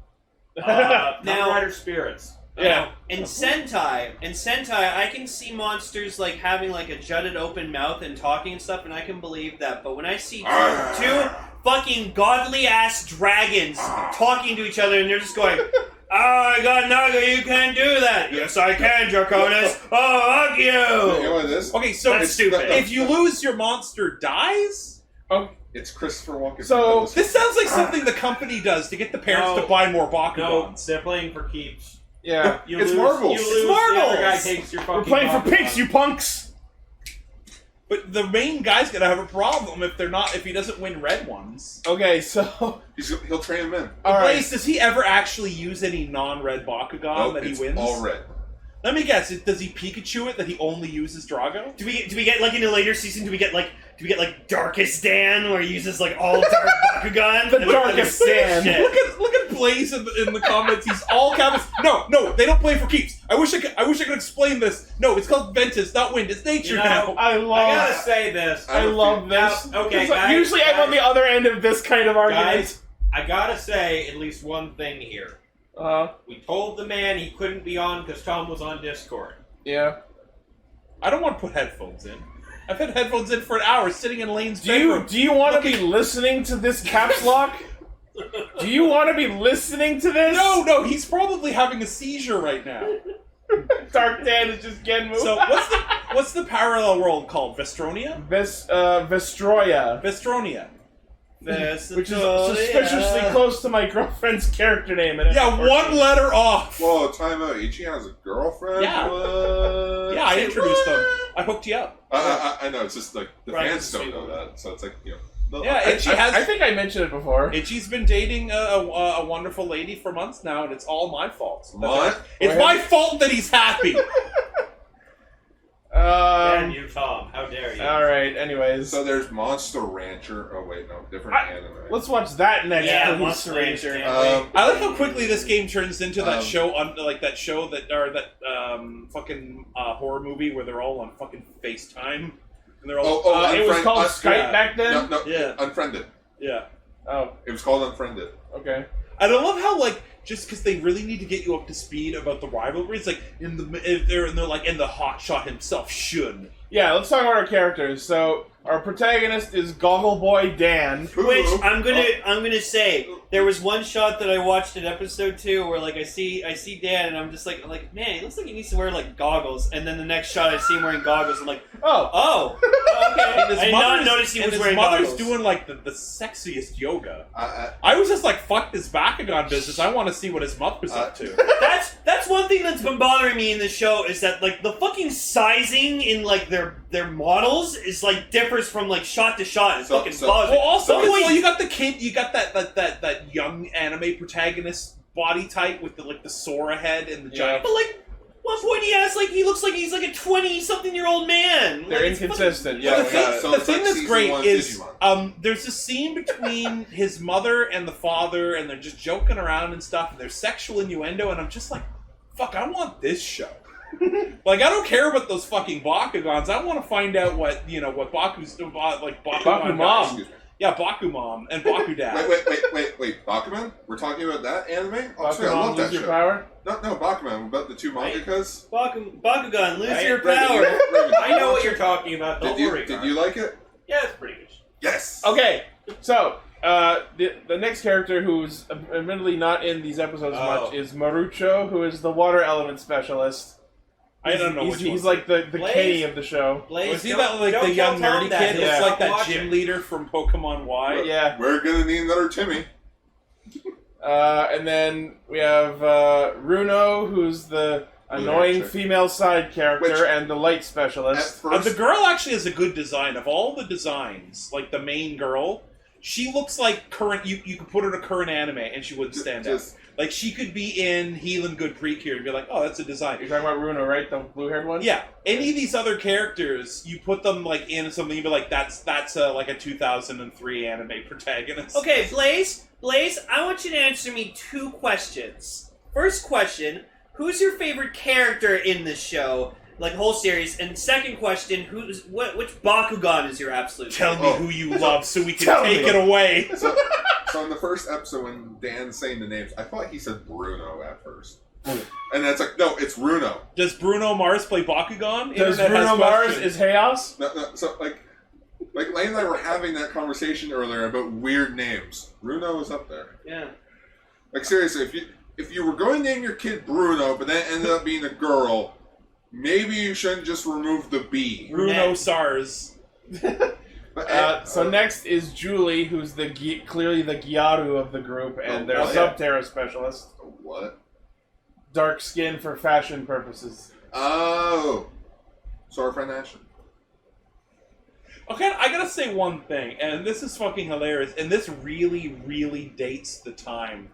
Kamen Now- Rider Spirits. Yeah. In Sentai, I can see monsters like having like a jutted open mouth and talking and stuff, and I can believe that. But when I see two fucking godly ass dragons talking to each other, and they're just going, "Oh my God, Naga, you can't do that." "Yes, I can, Draconis." "Oh, fuck You know you." what it is? Okay, so That's stupid. if you lose, your monster dies? It's Christopher Walken. So, This sounds like something the company does to get the parents No. to buy more No, Bakugans. they're playing for keeps. Yeah. You It's lose, Marvel. You It's lose, Marvel. The other guy takes your fucking We're playing for Bakugan. pigs, you punks! But the main guy's gonna have a problem if he doesn't win red ones. Okay, so... He'll train him in. Alright. Blaze, does he ever actually use any non-red Bakugan Nope, that he it's wins? all red. Let me guess. Does he Pikachu it that he only uses Drago? Do we get like in a later season? Do we get like Darkest Dan where he uses like all dark Bakugan? The Darkest Dan. Shit. Look at Blaze in the comments. He's all caps. No, they don't play for keeps. I wish I could explain this. No, it's called Ventus, not wind. It's nature You know, now. I I gotta love... say this. I love this. Okay, It's like, guys, usually I'm on the other end of this kind of argument. Guys, I gotta say at least one thing here. We told the man he couldn't be on because Tom was on Discord. Yeah. I don't want to put headphones in. I've had headphones in for an hour, sitting in Lane's Do you bedroom. want to be listening to this caps lock? Do you want to be listening to this? No, he's probably having a seizure right now. Dark Dan is just getting moved. So what's the parallel world called? Vestronia? Vestroya. Vestronia. Which is suspiciously close to my girlfriend's character name. And Yeah, one letter off. Whoa, time out. Ichi has a girlfriend? Yeah. What? Yeah, I introduced them. I hooked you up. I know, it's just like the Right, fans don't sweet. know that, so it's like, you know. Yeah, Itchy I think I mentioned it before. Itchy's been dating a wonderful lady for months now, and it's all my fault. What? It's my fault that he's happy. Damn you, Tom. How dare you? Alright, anyways. So there's Monster Rancher. Oh, wait, no, different anime. Let's watch that next. Yeah, please. Monster Ranger. I like how quickly this game turns into that show, fucking horror movie where they're all on fucking FaceTime. And they're all, it was called Skype yeah. back then? No, Yeah. Unfriended. Yeah. Oh, It was called Unfriended. okay. And I love how, like, just because they really need to get you up to speed about the rivalries. Like they're like in the hotshot himself, Shun. Yeah, let's talk about our characters. So our protagonist is Goggle Boy Dan, which I'm gonna say there was one shot that I watched in episode 2 where like I see Dan and I'm just like man, he looks like he needs to wear like goggles, and then the next shot I see him wearing goggles. I'm like oh okay. I did not notice he was wearing goggles. His mother's doing like the sexiest yoga. I was just like, fuck this Bakugan business. I want to see what his mother's up to. That's one thing that's been bothering me in this show is that like the fucking sizing in like their models is like differs from like shot to shot. It's fucking bothering. Well, also, you got the kid, you got that young anime protagonist body type with the Sora head and the giant. But like, one point he looks like he's like a 20-something-year-old man. They're inconsistent. Yeah. The thing that's great is there's a scene between his mother and the father, and they're just joking around and stuff, and there's sexual innuendo, and I'm just like, fuck, I want this show. Like, I don't care about those fucking Bakugans. I want to find out what Baku's like Bakugan Mom. Yeah, Baku Mom and Baku Dad. Wait, Bakuman? We're talking about that anime? I Bakuman, love that Lose show. Your Power? No, Bakuman, about the two mangakas. Bakugan, Lose Your Raven, Power. I know what you're talking about. Don't worry. Did you like it? Yeah, it's pretty good. Yes. Okay, so the next character who's admittedly not in these episodes much is Marucho, who is the water element specialist. I don't know which one. He's like the Kenny of the show. Was he that like the young nerdy kid? Yeah. Looks like that gym leader from Pokemon Y. Yeah. We're gonna need another Timmy. And then we have Runo, who's the annoying female side character and the light specialist. The girl actually has a good design. Of all the designs, like the main girl, she looks like current. You could put her in a current anime and she wouldn't stand out. Like, she could be in Healing Good Precure and be like, oh, that's a design. You're talking about Runo, right? The blue-haired one? Yeah. Any of these other characters, you put them, like, in something, you'd be like, that's like a 2003 anime protagonist. Okay, Blaze, I want you to answer me 2 questions. First question, who's your favorite character in this show? Like, whole series. And second question, which Bakugan is your absolute favorite? Tell me who you love so we can take it away. So in the first episode when Dan's saying the names, I thought he said Bruno at first. And that's like, no, it's Runo. Does Bruno Mars play Bakugan? Does Bruno Mars is Chaos? No, so like Lane and I were having that conversation earlier about weird names. Bruno is up there. Yeah. Like, seriously, if you were going to name your kid Bruno, but then it ended up being a girl, maybe you shouldn't just remove the B. Bruno Sars. So next is Julie, who's clearly the Gyaru of the group, and their Subterra specialist. What? Dark skin for fashion purposes. Oh. Sword Friend Action. Okay, I gotta say one thing, and this is fucking hilarious, and this really, really dates the time.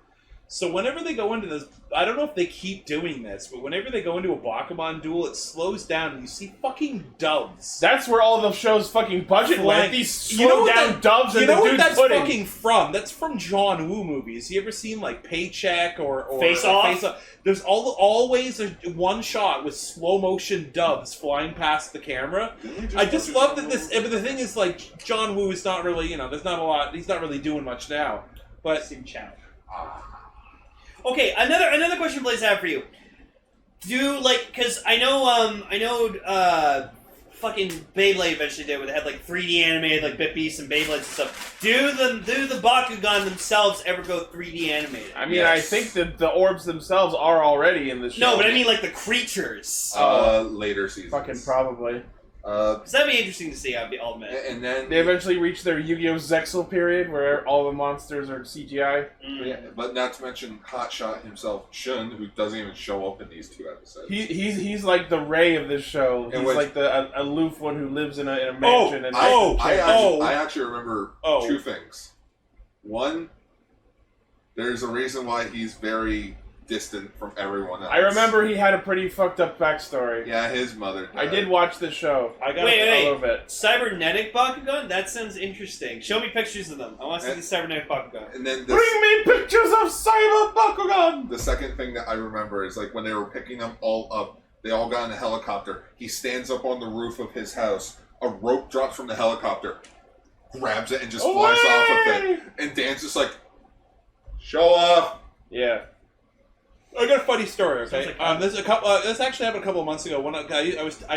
So whenever they go into this, I don't know if they keep doing this, but whenever they go into a Bakuman duel, it slows down and you see fucking doves. That's where all the show's fucking budget went. These slow down doves and the dude's pudding. You know what that's fucking from? That's from John Woo movies. You ever seen like Paycheck or Face Off? There's always one shot with slow motion doves flying past the camera. I just love that this. But the thing is, like, John Woo is not really, there's not a lot. He's not really doing much now. But okay, another question Blaze I have for you. Because I know fucking Beyblade eventually did, where they had like 3D animated like Bit Beasts and Beyblades and stuff. Do the Bakugan themselves ever go 3D animated? I mean, yes. I think that the orbs themselves are already in the show. No, but I mean like the creatures. Later seasons. Fucking probably. Because that'd be interesting to see, I'll admit. And then they eventually reach their Yu-Gi-Oh! Zexal period, where all the monsters are CGI. Yeah, but not to mention Hotshot himself, Shun, who doesn't even show up in these 2 episodes. He's like the Ray of this show. He's like the aloof one who lives in a mansion. I actually remember 2 things. One, there's a reason why he's very distant from everyone else. I remember he had a pretty fucked up backstory. Yeah, his mother died. I did watch the show. I got a little bit. Cybernetic Bakugan? That sounds interesting. Show me pictures of them. I want to see the Cybernetic Bakugan. And then bring me pictures of Cyber Bakugan! The second thing that I remember is like when they were picking them all up, they all got in a helicopter. He stands up on the roof of his house. A rope drops from the helicopter, grabs it, and just flies off of it. And Dan's just like, show off. Yeah. I got a funny story. Okay, Like this actually happened a couple of months ago. When I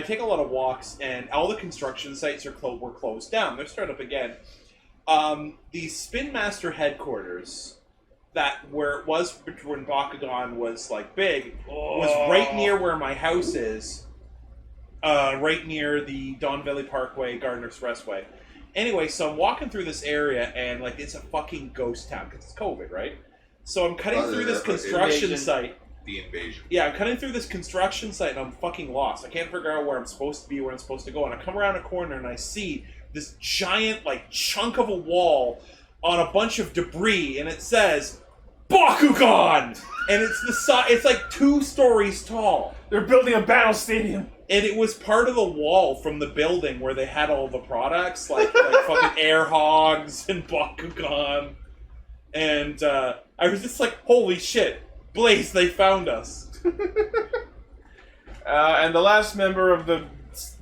take a lot of walks, and all the construction sites were closed down. They're starting up again. The Spin Master headquarters, where it was when Bakugan was like big, was right near where my house is. Right near the Don Valley Parkway, Gardner Expressway. Anyway, so I'm walking through this area, and like it's a fucking ghost town because it's COVID, right? So I'm cutting through this construction site. The invasion. Yeah, I'm cutting through this construction site, and I'm fucking lost. I can't figure out where I'm supposed to be, where I'm supposed to go. And I come around a corner, and I see this giant, like, chunk of a wall on a bunch of debris, and it says, Bakugan! And it's like 2 stories tall. They're building a battle stadium. And it was part of the wall from the building where they had all the products, like fucking Air Hogs and Bakugan. And I was just like, holy shit, Blaze, they found us. And the last member of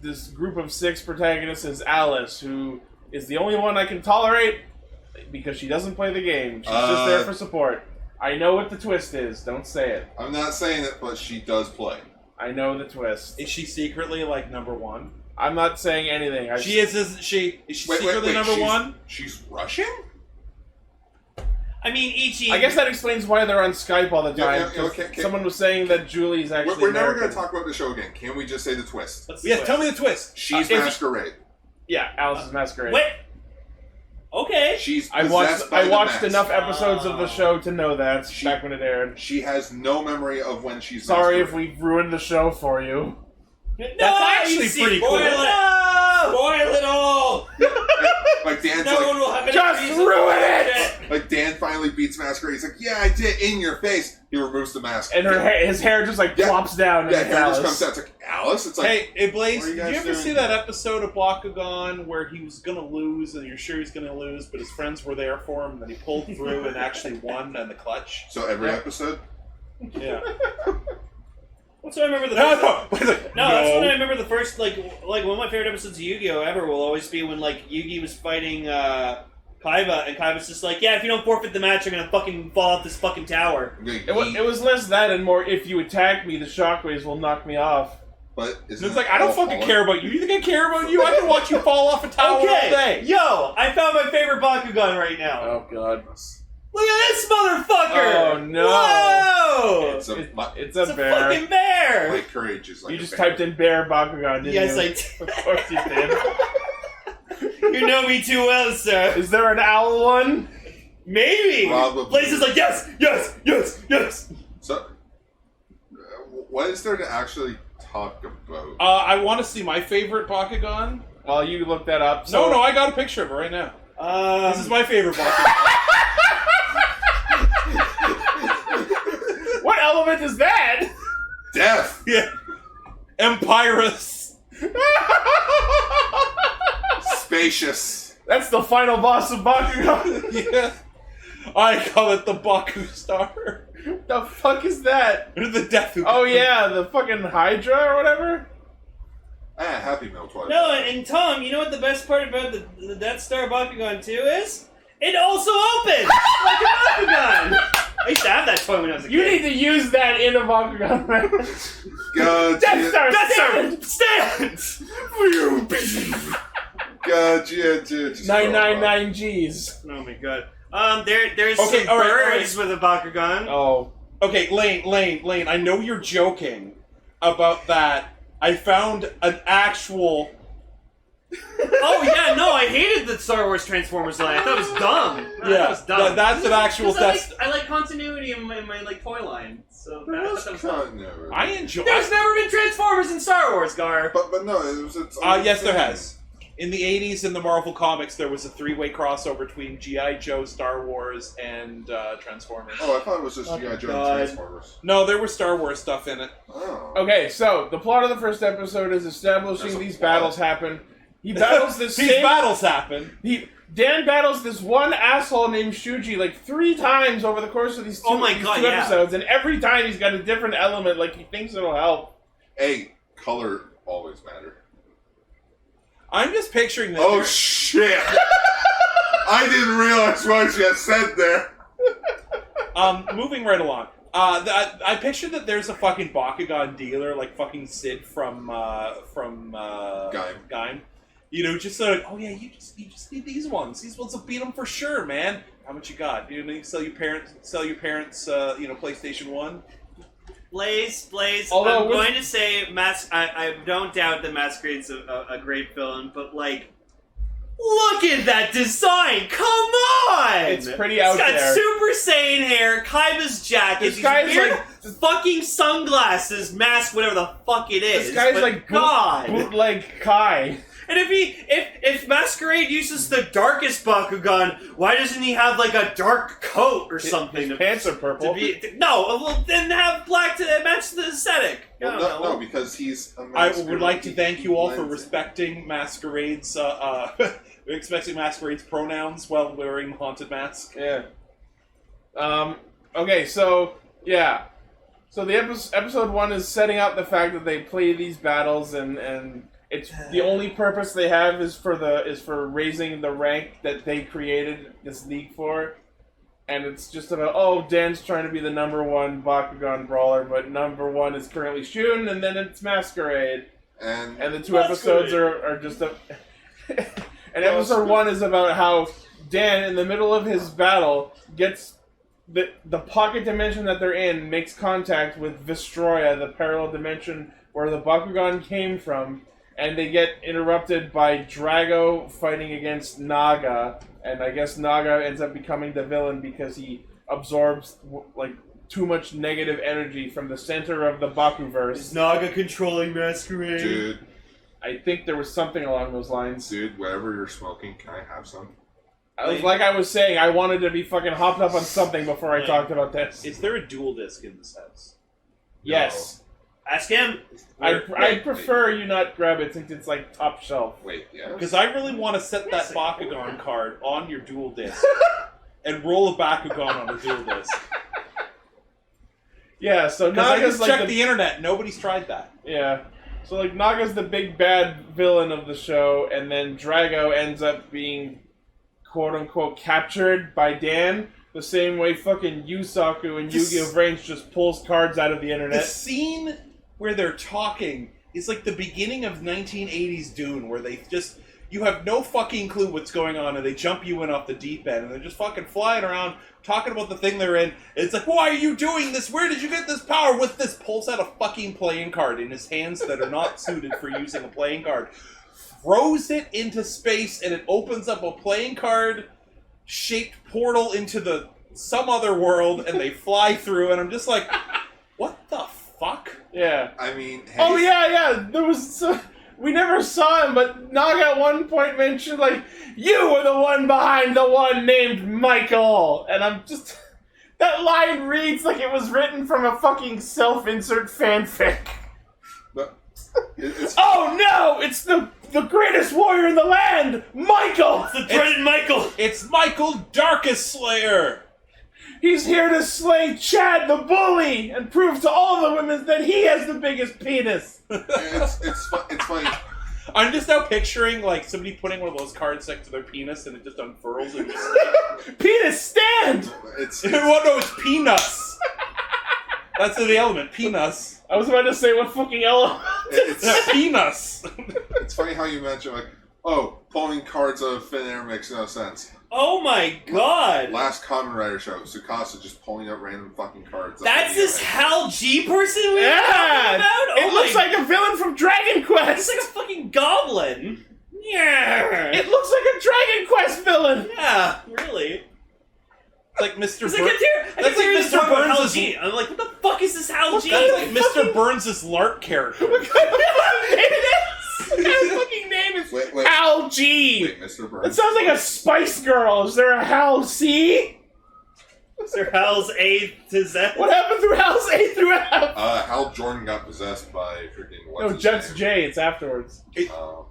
this group of 6 protagonists is Alice, who is the only one I can tolerate because she doesn't play the game. She's just there for support. I know what the twist is. Don't say it. I'm not saying it, but she does play. I know the twist. Is she secretly like number 1? I'm not saying anything. Is she secretly number 1? She's Russian? I mean, Ichi. I guess that explains why they're on Skype all the time. Someone was saying that Julie's actually We're never American. going to talk about the show again. Can we just say the twist? Yes, tell me the twist. She's Masquerade. Yeah, Alice's Masquerade. Wait. Okay. She's I watched enough episodes of the show to know that back when it aired. She has no memory of when she's Sorry if we've ruined the show for you. That's actually pretty cool. Spoil it all! Like Dan's No one will have any just reason ruin to it! Like Dan finally beats Masquerade. He's like, yeah, I did, in your face. He removes the mask. And his hair just like plops down. Yeah, and hair Alice. just comes out. It's like, Alice? It's like, Hey, Blaze, what are you did you guys ever doing? see that episode of Bakugan where he was gonna lose and you're sure he's gonna lose, but his friends were there for him and then he pulled through and actually won in the clutch? So every episode? Yeah. That's what I remember the first. No, that's when I remember the first, like one of my favorite episodes of Yu-Gi-Oh! Ever will always be when, like, Yugi was fighting, Kaiba, and Kaiba's just like, yeah, if you don't forfeit the match, you're gonna fucking fall off this fucking tower. It was less that and more, if you attack me, the shockwaves will knock me off. But it's like, I don't fucking care about you. You think I care about you? I can watch you fall off a tower all day. Yo, I found my favorite Bakugan right now. Oh, God. Look at this motherfucker! Oh, no. Whoa! It's a bear. Fucking bear! My courage is like You just typed in bear Bakugan, didn't Yes, you? I did. Of course you did. You know me too well, sir. Is there an owl one? Maybe. Probably. Blaze is like, yes, yes, yes, yes. So, what is there to actually talk about? I want to see my favorite Bakugan. While you look that up. So No, I got a picture of it right now. This is my favorite Bakugan. What element is that? Death! Yeah. Empirus. Spacious. That's the final boss of Bakugan. Yeah. I call it the Baku Star. The fuck is that? Or the Death. Oh yeah, the fucking Hydra or whatever? Happy Meal twice. No, and Tom, you know what the best part about the Death Star Bakugan 2 is? It also opens! Like a Bakugan! I used to have that toy when I was a kid. You need to use that in a Bakugan match. Gotcha. Death Star, Stand! Gotcha. 999 Gs. Oh my god. There's Okay, some all right, birds with a Bakugan. Oh. Okay, Lane, I know you're joking about that. I found an actual... Oh yeah, no, I hated the Star Wars Transformers line. I thought it was dumb. I thought it was dumb. That's an actual test. I like continuity in my like toy line. So I thought that was dumb. I enjoy. There's never been Transformers in Star Wars, Gar. But no, it's yes, there has. In the 80s, in the Marvel Comics, there was a 3-way crossover between G.I. Joe, Star Wars, and Transformers. Oh, I thought it was just G.I. Joe and Transformers. No, there was Star Wars stuff in it. Oh. Okay, so the plot of the first episode is establishing these battles happen. He battles this These battles happen. Dan battles this one asshole named Shuji like 3 times over the course of these two episodes, and every time he's got a different element, like he thinks it'll help. Hey, color always matter. I'm just picturing that. Oh shit! I didn't realize what you said there. Moving right along. I picture that there's a fucking Bakugan dealer like fucking Sid from Gaim. You know, just like, oh yeah, you just need these ones. These ones will beat them for sure, man. How much you got? You know, you sell your parents, PlayStation 1. Blaze. Although I'm going to say, I don't doubt that Masquerade's a great villain, but like, look at that design! Come on! It's pretty out there. He's got Super Saiyan hair, Kaiba's jacket, This these guy's weird like fucking sunglasses, mask, whatever the fuck it is. This guy's but like God. bootleg Kai. And if Masquerade uses the darkest Bakugan, why doesn't he have like a dark coat or something? His pants are purple. Well, then have black to match the aesthetic. Well, no, because he's a I would like to thank you all for respecting Masquerade's pronouns while wearing haunted mask. Yeah. Okay, so yeah. So the episode 1 is setting out the fact that they play these battles and it's the only purpose they have is for raising the rank that they created this league for, and it's just about Dan's trying to be the #1 Bakugan brawler, but #1 is currently Shun, and then it's Masquerade, and the two episodes are just and episode 1 is about how Dan, in the middle of his battle, gets the pocket dimension that they're in makes contact with Vestroya, the parallel dimension where the Bakugan came from. And they get interrupted by Drago fighting against Naga, and I guess Naga ends up becoming the villain because he absorbs like too much negative energy from the center of the Bakuverse. Is Naga controlling Masquerade? Dude. I think there was something along those lines. Dude, whatever you're smoking, can I have some? I was saying, I wanted to be fucking hopped up on something before I talked about this. Is there a dual disc in this house? Yes. Ask him. I prefer you not grab it since it's like top shelf. Wait, yeah. Because I really want to set that Bakugan card on your dual disc and roll a Bakugan on a dual disc. Yeah, so I Naga's just checked the internet. Nobody's tried that. Yeah. So like Naga's the big bad villain of the show, and then Drago ends up being quote unquote captured by Dan. The same way fucking Yusaku and Yu-Gi-Oh! Brains just pulls cards out of the internet. The scene where they're talking is like the beginning of 1980s Dune, where you have no fucking clue what's going on, and they jump you in off the deep end, and they're just fucking flying around, talking about the thing they're in. It's like, why are you doing this? Where did you get this power? With this, pulls out a fucking playing card in his hands that are not suited for using a playing card, throws it into space, and it opens up a playing card shaped portal into some other world, and they fly through, and I'm just like, what the fuck? Yeah. I mean, hey, oh yeah, there was we never saw him, but Naga at one point mentioned like, you were the one behind the one named Michael, and I'm just that line reads like it was written from a fucking self-insert fanfic. Oh no, it's the greatest warrior in the land, Michael. It's the dreaded Michael. It's Michael Darkest Slayer. He's here to slay Chad the bully and prove to all the women that he has the biggest penis. It's funny. I'm just now picturing like somebody putting one of those cards next to their penis and it just unfurls and just penis stand. It's peanuts. That's the element, peanuts. I was about to say what fucking element. It's peanuts. It's funny how you mention like, pulling cards out of thin air makes no sense. Oh my god! Last Kamen Rider show, Tsukasa just pulling out random fucking cards. That's this Hal G person we were talking about? It looks like a villain from Dragon Quest! It's like a fucking goblin! Yeah! It looks like a Dragon Quest villain! Yeah, really. It's like Mr. Burns. That's like Mr. Burns. I'm like, what the fuck is this Hal G? That's like Mr. Burns' LARP character. What kind of name it is? What kind of fucking name is Hal G? Wait, Mr. Burns. It sounds like a Spice Girl. Is there a Hal C? Is there Hal's A to Z? What happened through Hal's A through F? Hal Jordan got possessed by freaking No, Jet's J. It's afterwards. Yeah. Oh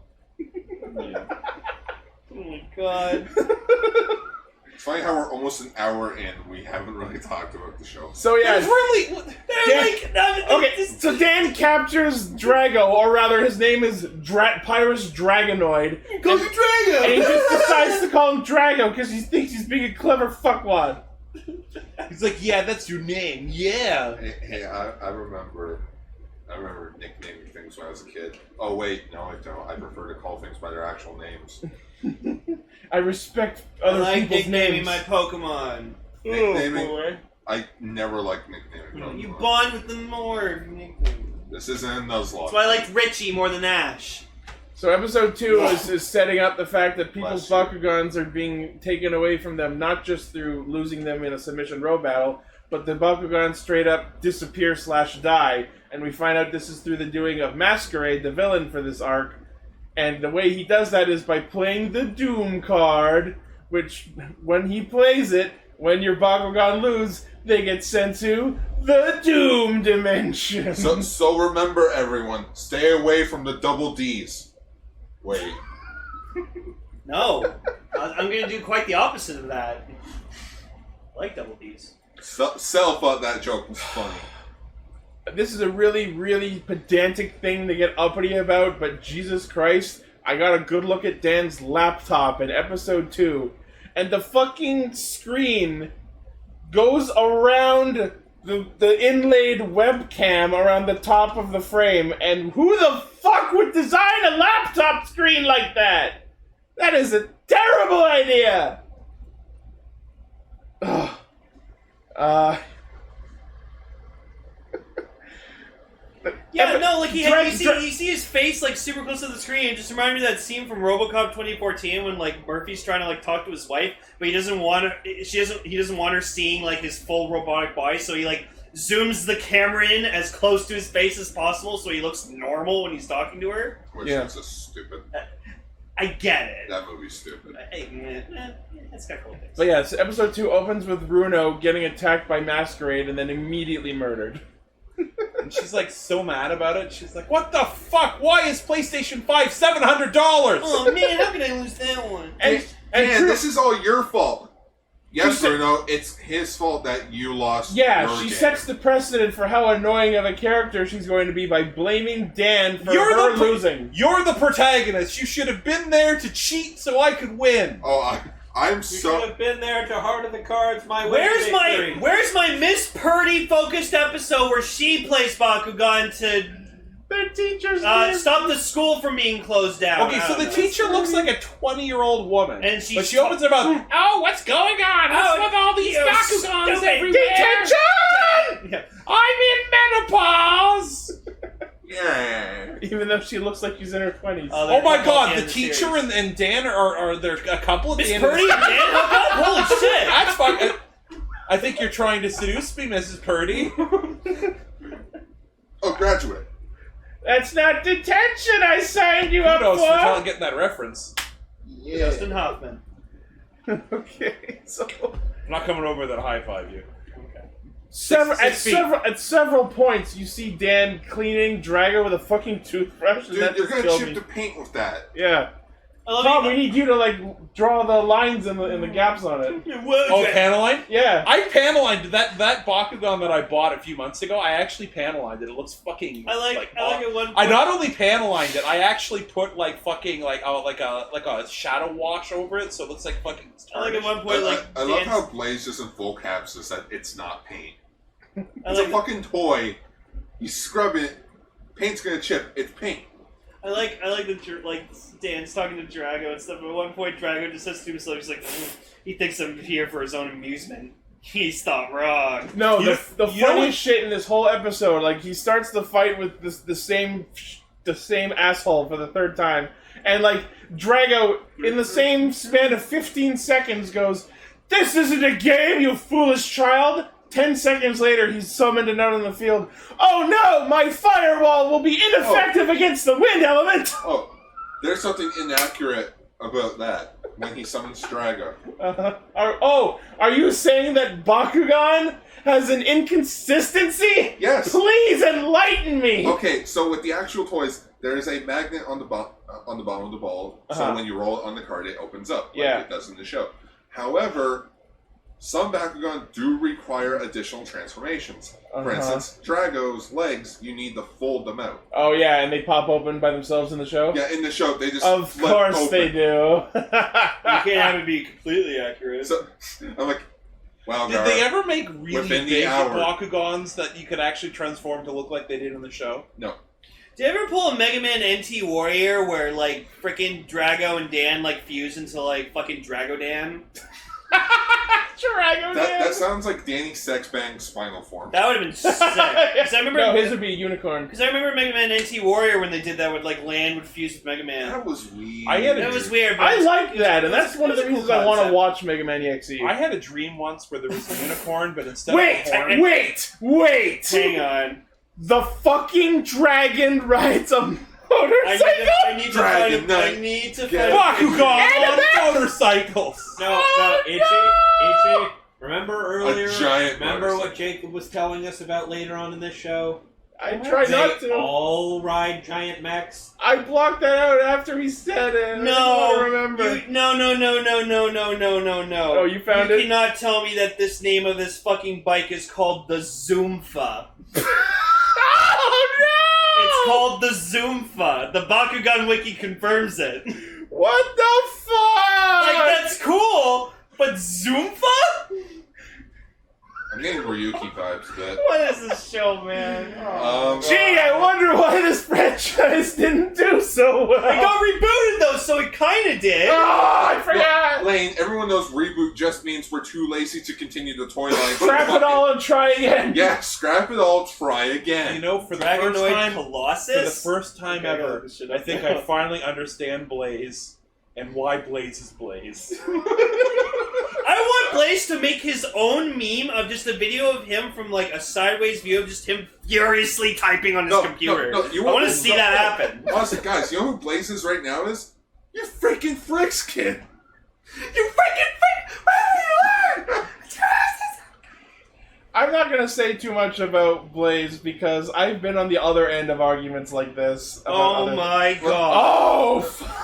my god. It's funny how we're almost an hour in and we haven't really talked about the show. So yeah, okay. So Dan captures Drago, or rather, his name is Pyrus Dragonoid. Call me Drago, and he just decides to call him Drago because he thinks he's being a clever fuckwad. He's like, yeah, that's your name. Yeah. Hey, I remember nicknaming things when I was a kid. Oh wait, no, I don't. I prefer to call things by their actual names. I respect other people's nicknaming names. my Pokemon. Nicknaming. Boy. I never liked nicknaming Pokemon. You bond with them more if you nickname. This isn't a Nuzlocke. That's why I liked Richie more than Ash. So episode 2 is setting up the fact that people's Bakugans are being taken away from them, not just through losing them in a submission row battle, but the Bakugan straight up disappear/die, and we find out this is through the doing of Masquerade, the villain for this arc, and the way he does that is by playing the Doom card, which, when he plays it, when your Bakugan lose, they get sent to the Doom Dimension. So remember, everyone, stay away from the double Ds. Wait. No. I'm going to do quite the opposite of that. I like double Ds. Cell thought that joke was funny. This is a really, really pedantic thing to get uppity about, but Jesus Christ, I got a good look at Dan's laptop in episode 2, and the fucking screen goes around the inlaid webcam around the top of the frame, and who the fuck would design a laptop screen like that? That is a terrible idea! Yeah, no, like you see his face like super close to the screen. It just reminded me of that scene from RoboCop 2014 when like Murphy's trying to like talk to his wife, but he doesn't want her. He doesn't want her seeing like his full robotic body, so he like zooms the camera in as close to his face as possible, so he looks normal when he's talking to her. Which is a stupid. I get it. That movie's stupid. It's got cool things. But yeah, so episode 2 opens with Bruno getting attacked by Masquerade and then immediately murdered. And she's like so mad about it. She's like, "What the fuck? Why is PlayStation 5 $700?" Oh man, how can I lose that one? And this is all your fault. Yes, Bruno, it's his fault that you lost. Yeah, your she game. sets the precedent for how annoying of a character she's going to be by blaming Dan for her losing. You're the protagonist. You should have been there to cheat so I could win. Oh, I'm You so. should have been there to Heart of the Cards. Where's my Miss Purdy focused episode where she plays Bakugan to Their teachers stop the school from being closed down? Okay, so the teacher looks like a 20-year-old woman, and she opens her mouth. Oh, what's going on? What's with all these Bakugans everywhere? Detention! Yeah. I'm in menopause. Yeah. Even though she looks like she's in her 20s. Oh my god, the teacher and Dan are there a couple at the end of Purdy and Dan hook up? Holy shit! That's fucking. I think you're trying to seduce me, Mrs. Purdy. Oh, graduate. That's not detention I signed you up Kudos for! for getting that reference. Yeah. Justin Hoffman. Okay, so... I'm not coming over there to high-five you. At several points, you see Dan cleaning Drago with a fucking toothbrush. Dude, you're gonna chip the paint with that. Yeah. Tom, we need you to like draw the lines and the gaps on it. Oh, panel line? Yeah. I panel lined that Bakugan that I bought a few months ago. I actually panel lined it. It looks fucking. I like it one. I not only panel lined it, I actually put like fucking like a shadow wash over it, so it looks like fucking. I like at one point I love how Blaze just in full caps just said it's not paint. It's a fucking toy. You scrub it, paint's gonna chip. It's paint. I like Dan's talking to Drago and stuff. But at one point, Drago just says to himself, he's like, he thinks I'm here for his own amusement. He's thought wrong. No, the funniest shit in this whole episode, like he starts the fight with the same asshole for the third time, and like Drago in the same span of 15 seconds goes, "This isn't a game, you foolish child." 10 seconds later, he's summoned and out on the field. Oh no, my firewall will be ineffective against the wind element! Oh, there's something inaccurate about that when he summons Drago. Are you saying that Bakugan has an inconsistency? Yes. Please enlighten me! Okay, so with the actual toys, there is a magnet on the bottom of the ball, so when you roll it on the card, it opens up, like it does in the show. However, some Bakugan do require additional transformations. For instance, Drago's legs, you need to fold them out. Oh yeah, and they pop open by themselves in the show? Yeah, in the show, they just Of flip course open. they do. You can't have it be completely accurate. So, I'm like, Well, Did they ever make really within the big hour. Bakugans that you could actually transform to look like they did in the show? No. Did you ever pull a Mega Man NT Warrior where, like, frickin' Drago and Dan, like, fuse into, like, fucking Drago Dan? Drago Dan! That sounds like Danny Sexbang's Spinal Form. That would have been sick. 'Cause I remember, No, his would be a unicorn. Because I remember Mega Man NT Warrior when they did that, would, like, land would fuse with Mega Man. That was weird. That was weird. But I like that, and that's it one of was the a cool reasons I want to concept. watch Mega Man EXE. I had a dream once where there was a unicorn, but instead Wait! of a horn... Wait! Hang on. The fucking dragon rides a motorcycle? I need to find a Bakugan on motorcycles! No, Ichi, remember earlier? Remember what Jacob was telling us about later on in this show? I tried not They to. all ride giant mechs. I blocked that out after he said it. No, I don't remember. No. Oh, you found it? You cannot tell me that this name of this fucking bike is called the Zoomfa. Oh no! It's called the Zoomfa. The Bakugan wiki confirms it. What the fuck? Like, that's cool, but Zoomfa? I'm getting Ryuki vibes a bit. What is this show, man? Oh, Gee, I wonder why this franchise didn't do so well. it got rebooted though, so it kind of did. Oh, I forgot. Lane, everyone knows reboot just means we're too lazy to continue the toy line. Scrap it all and try again. Yeah, scrap it all, try again. You know, for the Dragonoid Colossus? first time Okay, I gotta ever, look this shit I up. think I finally understand Blaze and why Blaze is Blaze. I want Blaze to make his own meme of just a video of him from like a sideways view of just him furiously typing on his computer. No, I want to see that happen. Honestly, guys, you know who Blaze is right now is? You're freaking Fricks kid. You freaking I'm not gonna say too much about Blaze because I've been on the other end of arguments like this. Oh my god. Oh, fuck.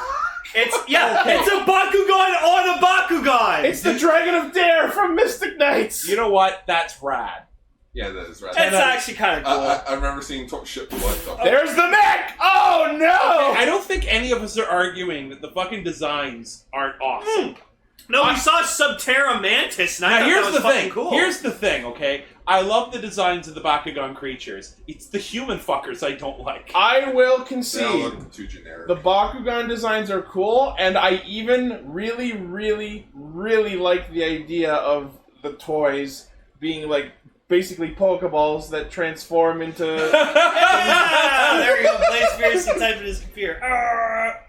It's it's a Bakugan on a Bakugan. It's the Dragon of Dare from Mystic Knights. You know what? That's rad. Yeah, that is right. That's actually kind of cool. I remember seeing shit for what the There's the mech! Oh no! Okay, I don't think any of us are arguing that the fucking designs aren't awesome. No, we saw Subterra Mantis, and I Now thought here's that was the fucking thing. cool. Here's the thing, okay? I love the designs of the Bakugan creatures. It's the human fuckers I don't like. I will They all concede. look too generic. The Bakugan designs are cool, and I even really, really, really like the idea of the toys being like basically Pokeballs that transform into. Yeah, there you go. Blaze furiously typed in his computer.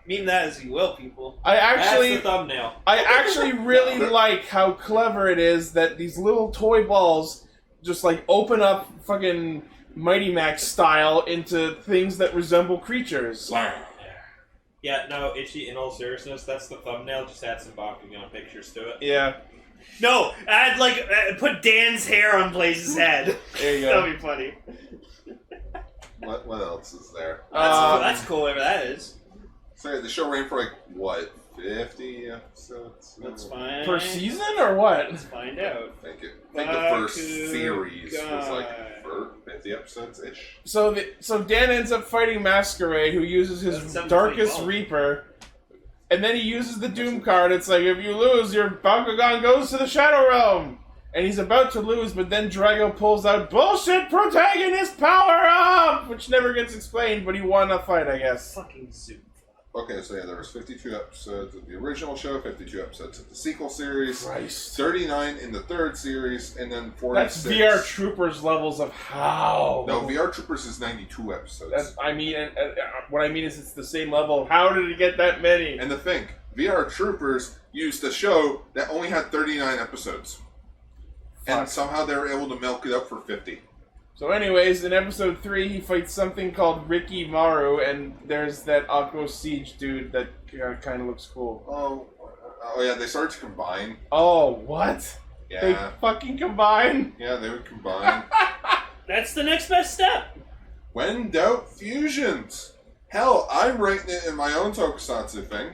Meme that as you will, people. That's the thumbnail. I actually really like how clever it is that these little toy balls just like open up fucking Mighty Max style into things that resemble creatures. Yeah, no, Ichi, in all seriousness, that's the thumbnail. Just add some Bakugan pictures to it. Yeah. No, add like put Dan's hair on Blaze's head. There you go. That'll be funny. What else is there? That's cool. Whatever that is. So the show ran for like what, 50 episodes? That's fine. Per season or what? Let's find out. I think the first series was like 50 episodes ish. So Dan ends up fighting Masquerade, who uses his Darkest Reaper, and then he uses the Doom card. It's like, if you lose, your Bakugan goes to the Shadow Realm. And he's about to lose, but then Drago pulls out bullshit protagonist power up, which never gets explained, but he won a fight, I guess. Fucking Zoom. Okay, so yeah, there was 52 episodes of the original show, 52 episodes of the sequel series, Christ. 39 in the third series, and then 46. That's VR Troopers levels of how. No, VR Troopers is 92 episodes. What I mean is it's the same level. How did it get that many? And to think, VR Troopers used a show that only had 39 episodes. And somehow they were able to milk it up for 50. So anyways, in episode 3, he fights something called Ricky Maru, and there's that Aqua Siege dude that kind of looks cool. Oh yeah, they started to combine. Oh, what? Yeah. They fucking combine? Yeah, they would combine. That's the next best step. When doubt, fusions. Hell, I'm writing it in my own tokusatsu thing.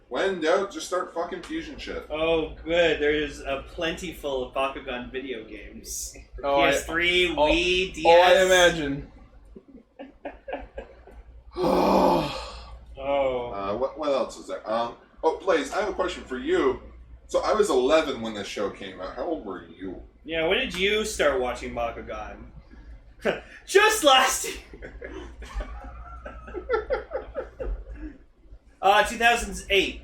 When doubt, just start fucking fusion shit. Oh, good. There is a plentiful of Bakugan video games. For PS3, Wii, DS. Oh, I imagine. What else is there? Blaze, I have a question for you. So I was 11 when this show came out. How old were you? Yeah, when did you start watching Bakugan? Just last year. 2008.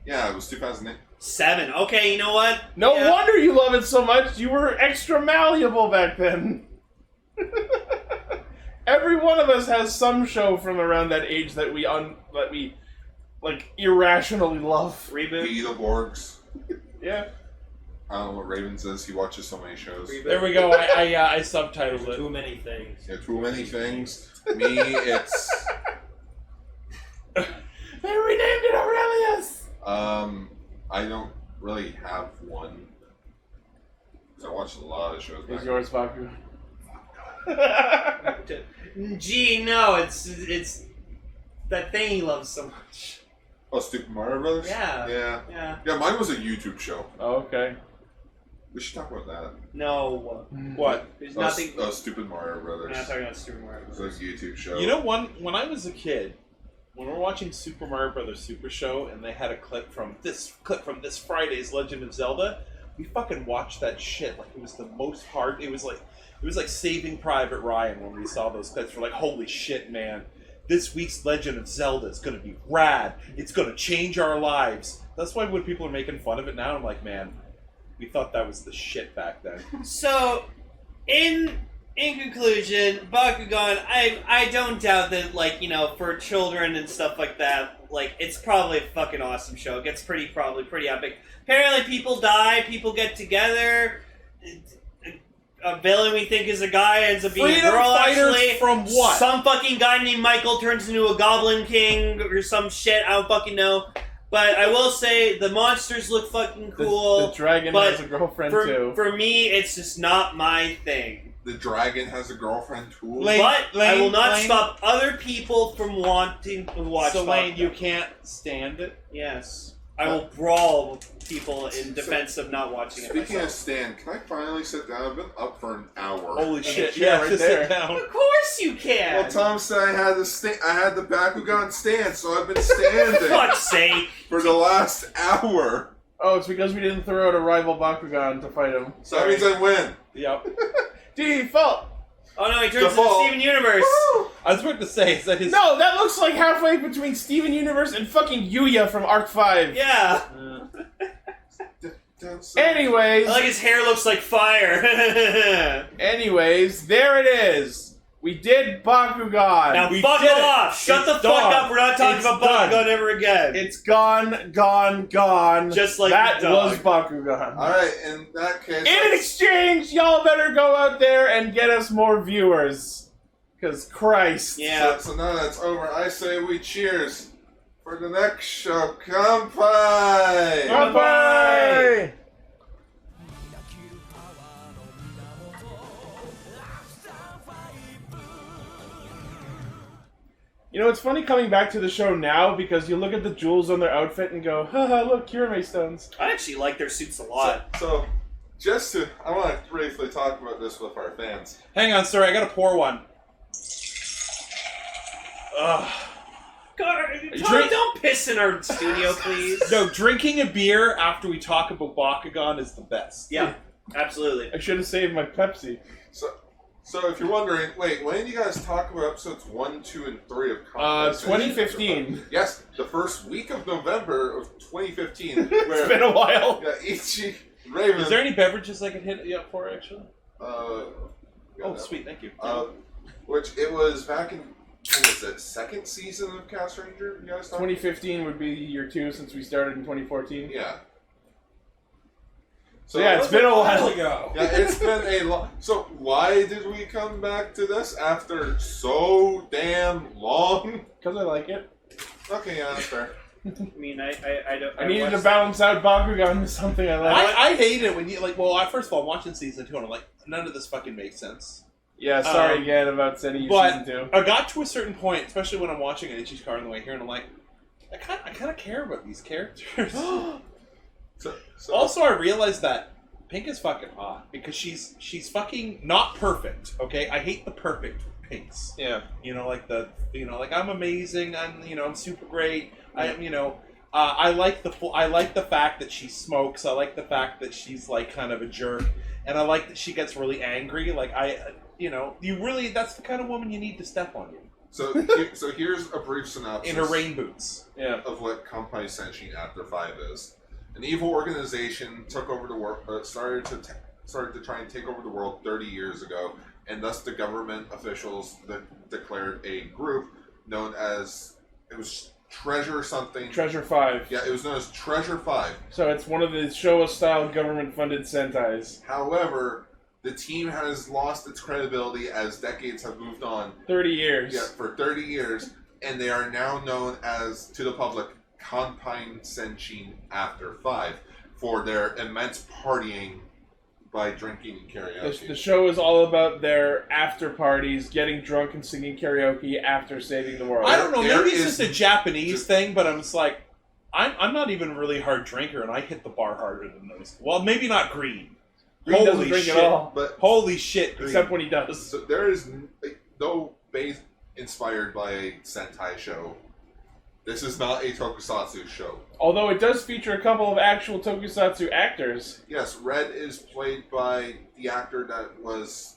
Yeah, it was 2008. 7. Okay, you know what? No wonder you love it so much. You were extra malleable back then. Every one of us has some show from around that age that we like irrationally love. Reboot. Beetleborgs. Yeah. I don't know what Raven says. He watches so many shows. Reboot. There we go. I subtitled it. Too many things. Yeah, too many things. Me, it's They renamed it Aurelius. I don't really have one. 'Cause I watched a lot of shows. Is Back yours Bakugan? Gee, no, it's that thing he loves so much. Oh, Super Mario Brothers? Yeah. Yeah, mine was a YouTube show. Oh, okay. We should talk about that. No. What? There's nothing. Stupid Mario We're Brothers. not talking about Super Mario It was Bros. a YouTube show. You know, when I was a kid, when we were watching Super Mario Brothers Super Show, and they had a clip from this Friday's Legend of Zelda, we fucking watched that shit like it was the most hard. It was like Saving Private Ryan when we saw those clips. We're like, holy shit, man! This week's Legend of Zelda is gonna be rad. It's gonna change our lives. That's why when people are making fun of it now, I'm like, man, we thought that was the shit back then. So, in conclusion, Bakugan, I don't doubt that, like, you know, for children and stuff like that, like, it's probably a fucking awesome show. It gets probably pretty epic. Apparently people die, people get together, a villain we think is a guy ends up being Freedom a girl, fighters actually. from what? Some fucking guy named Michael turns into a Goblin King or some shit, I don't fucking know. But I will say, the monsters look fucking cool. The dragon but has a girlfriend too. For me, it's just not my thing. The dragon has a girlfriend too. But I will not stop other people from wanting to watch So Lane, Bakugan. you can't stand it? Yes. I will brawl people in defense of not watching it Speaking myself. of Stan, can I finally sit down? I've been up for an hour. Holy shit! Yeah, Yeah, right just there. sit down. Of course you can! Well, Tom said I had the Bakugan stand, so I've been For standing fuck's sake! for the last hour. Oh, it's because we didn't throw out a rival Bakugan to fight him. So that means I win. Yep. Default! Oh no, he turns into Default. Steven Universe! I was about to say, is that his? No, that looks like halfway between Steven Universe and fucking Yuya from Arc 5. Yeah! Anyways, I like his hair looks like fire. anyways, there it is. We did Bakugan. Now We fuck did it. off! Shut It's the fuck done. up, we're not talking It's about done. Bakugan ever again. It's gone, gone, gone. Just like that the dog. was Bakugan. Alright, in that case... In exchange, y'all better go out there and get us more viewers. Because Christ. Yeah. So now that's over. I say we cheers for the next show. Kanpai! Bye-bye! You know, it's funny coming back to the show now because you look at the jewels on their outfit and go, haha, look, Kirame stones. I actually like their suits a lot. So, I want to briefly talk about this with our fans. Hang on, sorry, I gotta pour one. Ugh. God, you Tommy, drink- don't piss in our studio, please. No, drinking a beer after we talk about Bakugan is the best. Yeah, absolutely. I should have saved my Pepsi. So if you're wondering, wait, when did you guys talk about episodes 1, 2, and 3 of Kanpai? 2015. Yes, the first week of November of 2015. It's been a while. Yeah, Ichi, Raven. Is there any beverages I could hit you up for, actually? Oh, Sweet, thank you. Which it was back in, what was it, second season of Castranger? You guys talked? 2015 would be year 2 since we started in 2014. Yeah. So yeah, it's been a while ago. Yeah, it's been a long. So why did we come back to this after so damn long? Because I like it. Okay, yeah, that's fair. I mean, I don't. I needed to balance out Bakugan with something I like. I hate it when you, like, well, first of all, I'm watching season 2 and I'm like, none of this fucking makes sense. Yeah, sorry again about sending you But season 2. I got to a certain point, especially when I'm watching an Ichi's car on the way here, and I'm like, I kind of care about these characters. So Also, I realized that Pink is fucking hot because she's fucking not perfect. Okay, I hate the perfect Pinks. Yeah. You know, like like I'm amazing. I'm super great. I am. I like the fact that she smokes. I like the fact that she's like kind of a jerk, and I like that she gets really angry. Like that's the kind of woman you need to step on you. So here's a brief synopsis in her rain boots. Yeah. Of what Kanpai Senshi After 5 is. An evil organization took over the world. Started to try and take over the world 30 years ago, and thus the government officials declared a group known as Treasure something. Treasure 5. Yeah, it was known as Treasure 5. So it's one of the Showa-style government-funded Sentais. However, the team has lost its credibility as decades have moved on. 30 years. Yeah, for 30 years, and they are now known as, to the public, Kanpai Senshi After 5 for their immense partying by drinking and karaoke. The show is all about their after parties, getting drunk and singing karaoke after saving the world. I don't know, maybe it's just a Japanese thing, but I'm just like, I'm not even a really hard drinker, and I hit the bar harder than those. Well, maybe not Green. Green doesn't drink at all. But holy shit, Green. Except when he does. So there is no base inspired by a Sentai show. This is not a tokusatsu show. Although it does feature a couple of actual tokusatsu actors. Yes, Red is played by the actor that was...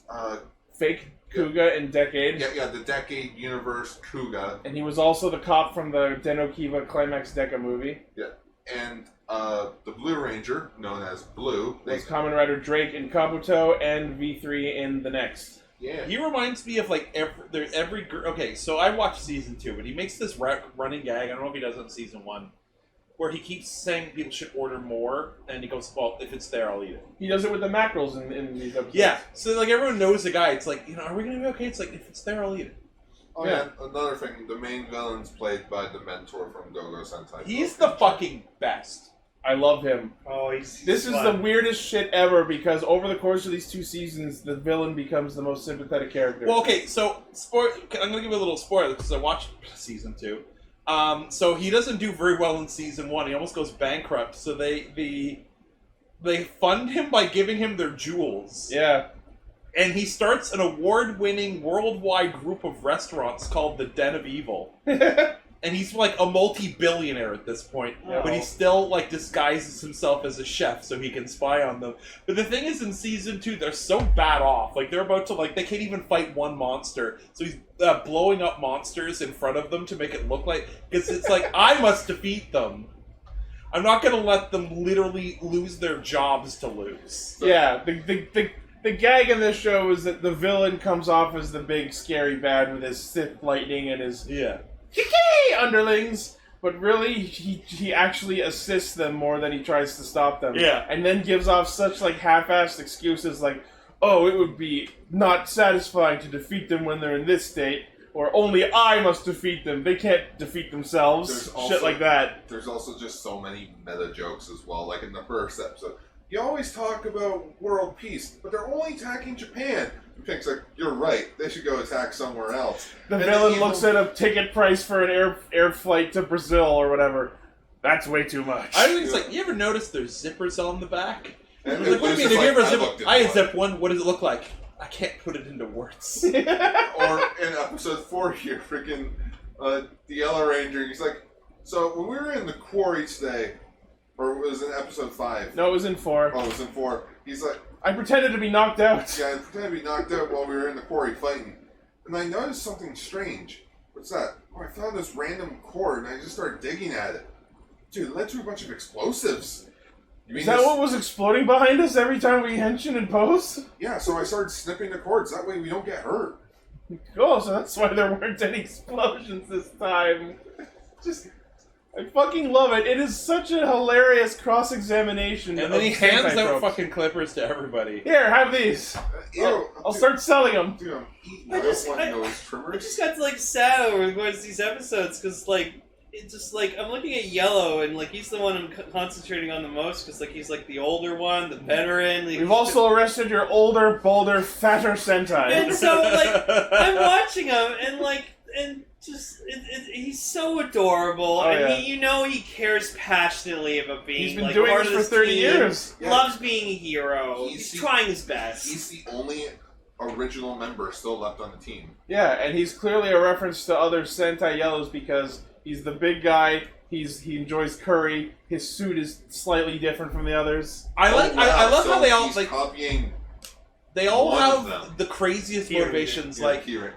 Fake Kuga in Decade. Yeah, the Decade Universe Kuga. And he was also the cop from the Denokiba Climax Deca movie. Yeah, and the Blue Ranger, known as Blue... was Kamen Rider Drake in Kabuto and V3 in the next. Yeah. He reminds me of like every okay, so I watched season 2, but he makes this running gag. I don't know if he does it in season 1, where he keeps saying people should order more, and he goes, "Well, if it's there, I'll eat it." He does it with the mackerels in these episodes. Yeah, so like everyone knows the guy. It's like, are we gonna be okay? It's like, if it's there, I'll eat it. Oh yeah. Another thing, the main villain's played by the mentor from Dogo Sentai. He's the fucking best. I love him. Oh, this is the weirdest shit ever, because over the course of these 2 seasons, the villain becomes the most sympathetic character. Well, okay, so I'm gonna give you a little spoiler because I watched season 2. So he doesn't do very well in season 1. He almost goes bankrupt. So they fund him by giving him their jewels. Yeah. And he starts an award-winning worldwide group of restaurants called the Den of Evil. And he's like a multi-billionaire at this point, but he still like disguises himself as a chef so he can spy on them. But the thing is, in season 2, they're so bad off. Like they're about to they can't even fight one monster. So he's blowing up monsters in front of them to make it look like, because it's like, I must defeat them. I'm not going to let them literally lose their jobs to lose. So. Yeah, the gag in this show is that the villain comes off as the big scary bad with his Sith lightning and his underlings, but really he actually assists them more than he tries to stop them. Yeah. And then gives off such like half-assed excuses like, oh, it would be not satisfying to defeat them when they're in this state, or only I must defeat them. They can't defeat themselves. Shit like that. There's also just so many meta jokes as well. Like in the first episode, you always talk about world peace, but they're only attacking Japan. Pink's like, you're right. They should go attack somewhere else. The villain looks at a ticket price for an air flight to Brazil or whatever. That's way too much. I was like, you ever notice there's zippers on the back? And like, what do you mean? Have you ever zipped? I zip one. What does it look like? I can't put it into words. Or in episode 4 here, freaking the Yellow Ranger, he's like, so when we were in the quarry today, or it was in episode 5. No, it was in 4. Oh, it was in 4. He's like, I pretended to be knocked out. Yeah, I pretended to be knocked out while we were in the quarry fighting. And I noticed something strange. What's that? Oh, I found this random cord and I just started digging at it. Dude, it led to a bunch of explosives. Is that what was exploding behind us every time we henshin and pose? Yeah, so I started snipping the cords. That way we don't get hurt. Cool, so that's why there weren't any explosions this time. I fucking love it. It is such a hilarious cross-examination. And then he hands out fucking clippers to everybody. Here, have these. I'll start selling them. Dude, I'm eating I just got like sad over going to these episodes because like it's just like I'm looking at Yellow and like he's the one I'm concentrating on the most because like he's like the older one, the veteran. Like, we've also arrested your older, bolder, fatter Sentai. And so like I'm watching him and just he's so adorable, and he, he cares passionately about being. He's been like, doing part this of for 30 years. Loves being a hero. He's trying his best. He's the only original member still left on the team. Yeah, and he's clearly a reference to other Sentai Yellows because he's the big guy. He enjoys curry. His suit is slightly different from the others. I love how they all he's like copying. they all one of have them. the craziest Kieran. motivations. Yeah, Like Kieran.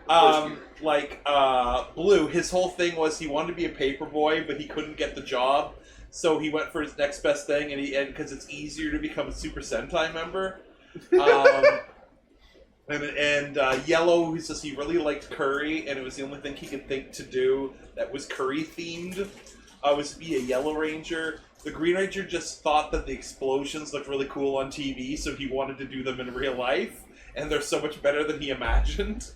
Blue, his whole thing was he wanted to be a paper boy, but he couldn't get the job, so he went for his next best thing, and because it's easier to become a Super Sentai member. And Yellow, he says he really liked curry, and it was the only thing he could think to do that was curry themed. Was to be a Yellow Ranger. The Green Ranger just thought that the explosions looked really cool on TV, so he wanted to do them in real life, and they're so much better than he imagined.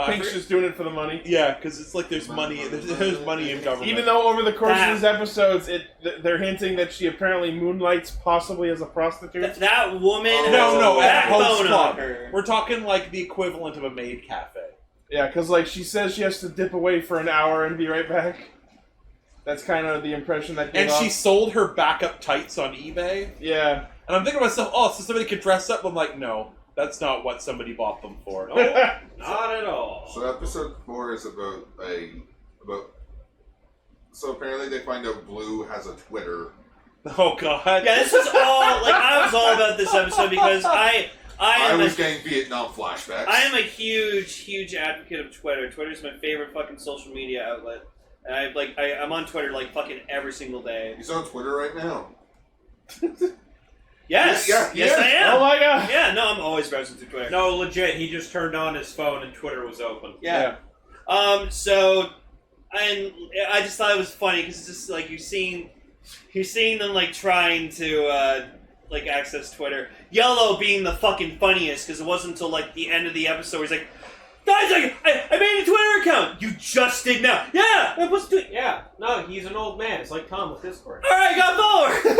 Pink's just doing it for the money. Yeah, because it's like there's money. There's money in government. Even though over the course of these episodes, they're hinting that she apparently moonlights possibly as a prostitute. That woman. No, at backbone Host on Club. her. We're talking like the equivalent of a maid cafe. Yeah, because like she says she has to dip away for an hour and be right back. That's kind of the impression that gave And off. she sold her backup tights on eBay. Yeah. And I'm thinking to myself, oh, so somebody could dress up? I'm like, no, that's not what somebody bought them for. Not at all. So episode 4 is about. So apparently they find out Blue has a Twitter. Oh god. Yeah, this was all like I was all about this episode because I was getting Vietnam flashbacks. I am a huge advocate of Twitter. Twitter's my favorite fucking social media outlet. And I'm on Twitter like fucking every single day. He's on Twitter right now. Yes, Yeah, yes I am. Oh my god. Yeah, no, I'm always browsing through Twitter. No, legit. He just turned on his phone and Twitter was open. Yeah. So, and I just thought it was funny because it's just like you're seeing them like trying to like access Twitter. Yellow being the fucking funniest because it wasn't until like the end of the episode where he's like, guys, I made a Twitter account. You just did now. Yeah, I was doing. Yeah. No, he's an old man. It's like Tom with Discord. All right, got follower.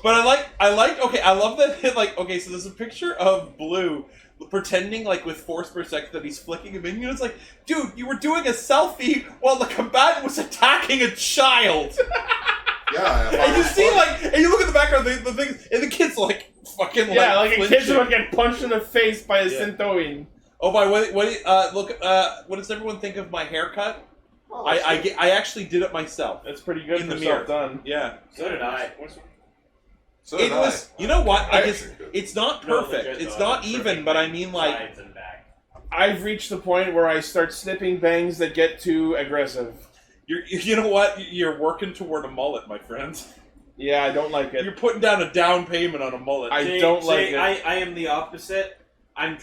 But I love that, like, okay, so there's a picture of Blue pretending, like, with force perspective that he's flicking him in. You know, it's like, dude, you were doing a selfie while the combatant was attacking a child. Yeah. And you see, like, and you look at the background, the things, and the kid's, like, fucking, like a kid's flinching. about to get punched in the face by a Sentoin. Oh, by the way, what does everyone think of my haircut? I actually did it myself. That's pretty good in for the mirror. self-done. Yeah. So did I. So It was, you know what? I Like, actually do. it's not No, perfect. legit, It's though. not I'm even, trimming but my I mean, like, sides and back. I've reached the point where I start snipping bangs that get too aggressive. you know what? You're working toward a mullet, my friend. Yeah, I don't like it. You're putting down a down payment on a mullet. I don't like it. I am the opposite. I've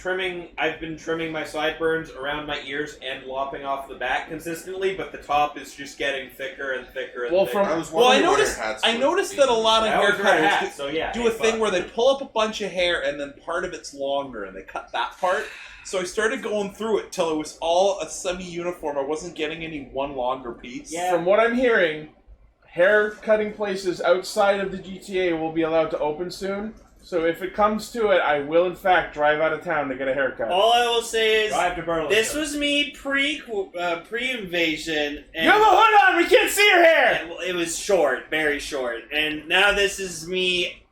been trimming my sideburns around my ears and lopping off the back consistently, but the top is just getting thicker and thicker and thicker. I noticed that a lot of I always wear a hat, haircutters so yeah, do a thing where they pull up a bunch of hair and then part of it's longer and they cut that part. So I started going through it till it was all a semi-uniform. I wasn't getting any one longer piece. Yeah. From what I'm hearing, hair cutting places outside of the GTA will be allowed to open soon. So if it comes to it, I will in fact drive out of town to get a haircut. All I will say is, drive to Brawlers. this was me pre-invasion. You have a hood on! We can't see your hair! It was short, very short. And now this is me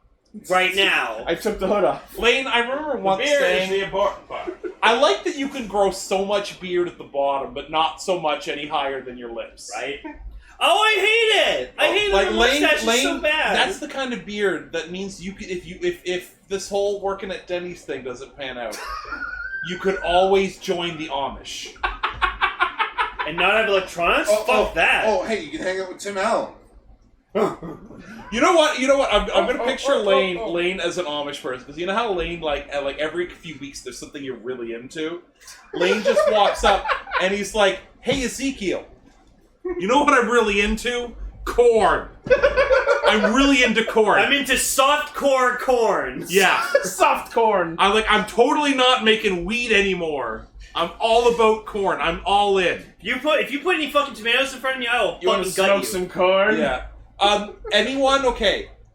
right now. I took the hood off. Lane, I remember once beard saying, is the important part. I like that you can grow so much beard at the bottom, but not so much any higher than your lips. Right? Oh, I hate it! I hate like it. The mustache is so bad. That's the kind of beard that means you could, if this whole working at Denny's thing doesn't pan out, you could always join the Amish. And not have electronics? Fuck that. Oh, hey, you can hang out with Tim Allen. You know what? I'm gonna picture Lane as an Amish person, because you know how Lane, like every few weeks there's something you're really into. Lane just walks up and he's like, "Hey Ezekiel, you know what I'm really into? Corn. I'm really into corn. I'm into softcore corn. Yeah, soft corn. I'm totally not making weed anymore. I'm all about corn. I'm all in. If you put any fucking tomatoes in front of me, I will You want to fucking gut smoke you. some corn? Yeah.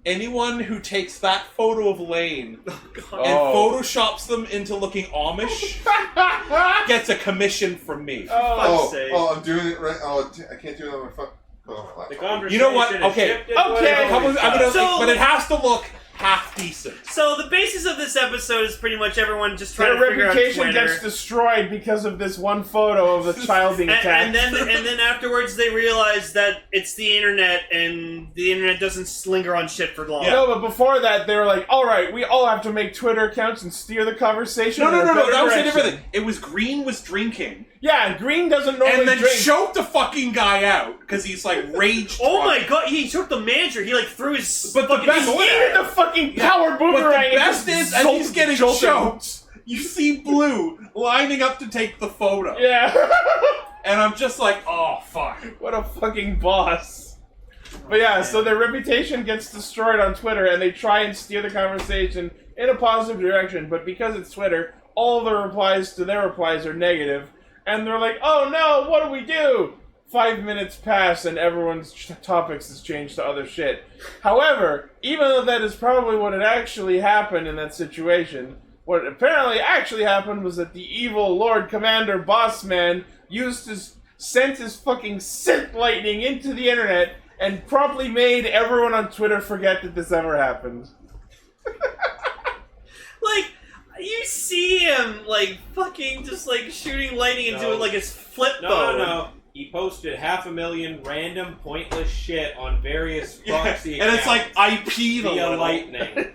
Anyone who takes that photo of Lane and photoshops them into looking Amish gets a commission from me. I'm doing it right. Oh, I can't do it on my phone. The conversation You know what? is Okay. shifted, whatever we but it has to look half decent. So the basis of this episode is pretty much everyone just trying Their to figure out reputation Twitter. gets destroyed because of this one photo of a child being attacked. and then afterwards they realize that it's the internet and the internet doesn't linger on shit for long. Yeah. No, but before that they were like, all right, we all have to make Twitter accounts and steer the conversation. No, in a better that was a direction. different thing. It was Green was drinking. Yeah, Green doesn't normally and then drink. choked the fucking guy out because he's like rage. Oh my god, he took the manager. He like threw his. But the best, he needed the fucking power boomerang. But the best is, as he's getting jolted. choked, you see Blue lining up to take the photo. Yeah. And I'm just like, oh fuck. What a fucking boss. But yeah, so their reputation gets destroyed on Twitter, and they try and steer the conversation in a positive direction, but because it's Twitter, all the replies to their replies are negative, and they're like, oh no, what do we do? 5 minutes pass and everyone's topics has changed to other shit. However, even though that is probably what had actually happened in that situation, what apparently actually happened was that the evil Lord Commander Bossman sent his fucking synth lightning into the internet and promptly made everyone on Twitter forget that this ever happened. Like, you see him, like, fucking just, like, shooting lightning into it like his flip phone. No. He posted 500,000 random, pointless shit on various proxy And it's like IP via lightning.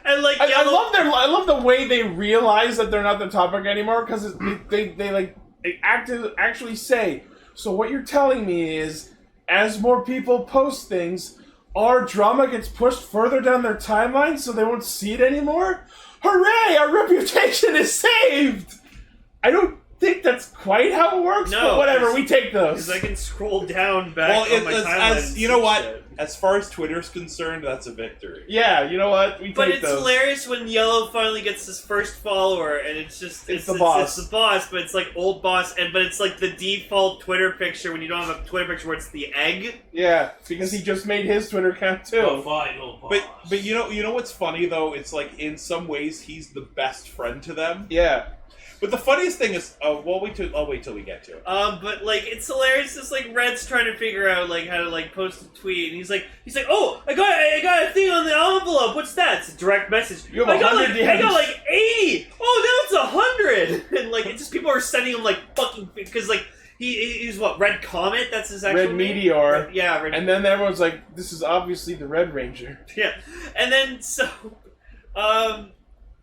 And, like, I love the way they realize that they're not the topic anymore, because they actually say, so what you're telling me is, as more people post things, our drama gets pushed further down their timeline so they won't see it anymore? Hooray! Our reputation is saved! I don't think that's quite how it works, but whatever, we take those. Because I can scroll down back on my timeline. You know what? As far as Twitter's concerned, that's a victory. Yeah, you know what? We but take it's those. hilarious when Yellow finally gets his first follower, and it's just it's the boss. It's the boss, but it's like old boss, but it's like the default Twitter picture when you don't have a Twitter picture where it's the egg. Yeah, because he just made his Twitter account too. Oh, fine, old boss. But you know what's funny though? It's like in some ways he's the best friend to them. Yeah. But the funniest thing is, I'll wait till we get to it. But like it's hilarious. Just like Red's trying to figure out like how to like post a tweet, and he's like, oh, I got a thing on the envelope. What's that? It's a direct message. You have 100 I got like 80. Oh, now it's 100. And like it's just people are sending him like fucking because like he's what Red Comet. That's his actual Red name? Meteor. Yeah, and then everyone's like, this is obviously the Red Ranger. Yeah, and then so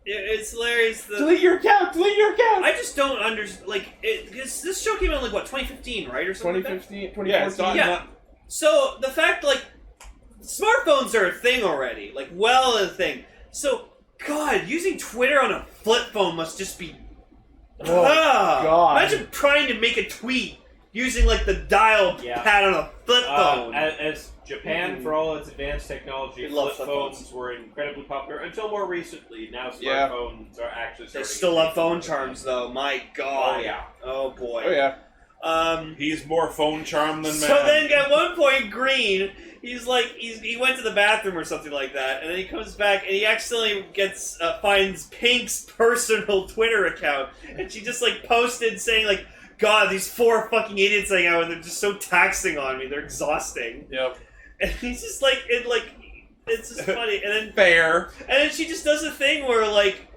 it's hilarious. Delete your account! Delete your account! I just don't understand. Like, this show came out like what 2015, right, or something? 2015, like 2014. Yeah. So the fact, like, smartphones are a thing already, like, a thing. So, God, using Twitter on a flip phone must just be. God! Imagine trying to make a tweet using like the dial pad on a flip phone. As Japan, for all its advanced technology, flip phones phones were incredibly popular until more recently. Now smartphones are actually starting. They still have phone charms, though. My God. Oh yeah. Oh boy. Oh yeah. He's more phone charm than man. So then, at one point, Green, he's like, he went to the bathroom or something like that, and then he comes back and he accidentally finds Pink's personal Twitter account, and she just like posted saying like, God, these 4 fucking idiots I hang out with, they're just so taxing on me. They're exhausting. Yep. And he's just like, it's just funny. And then fair. And then she just does a thing where like,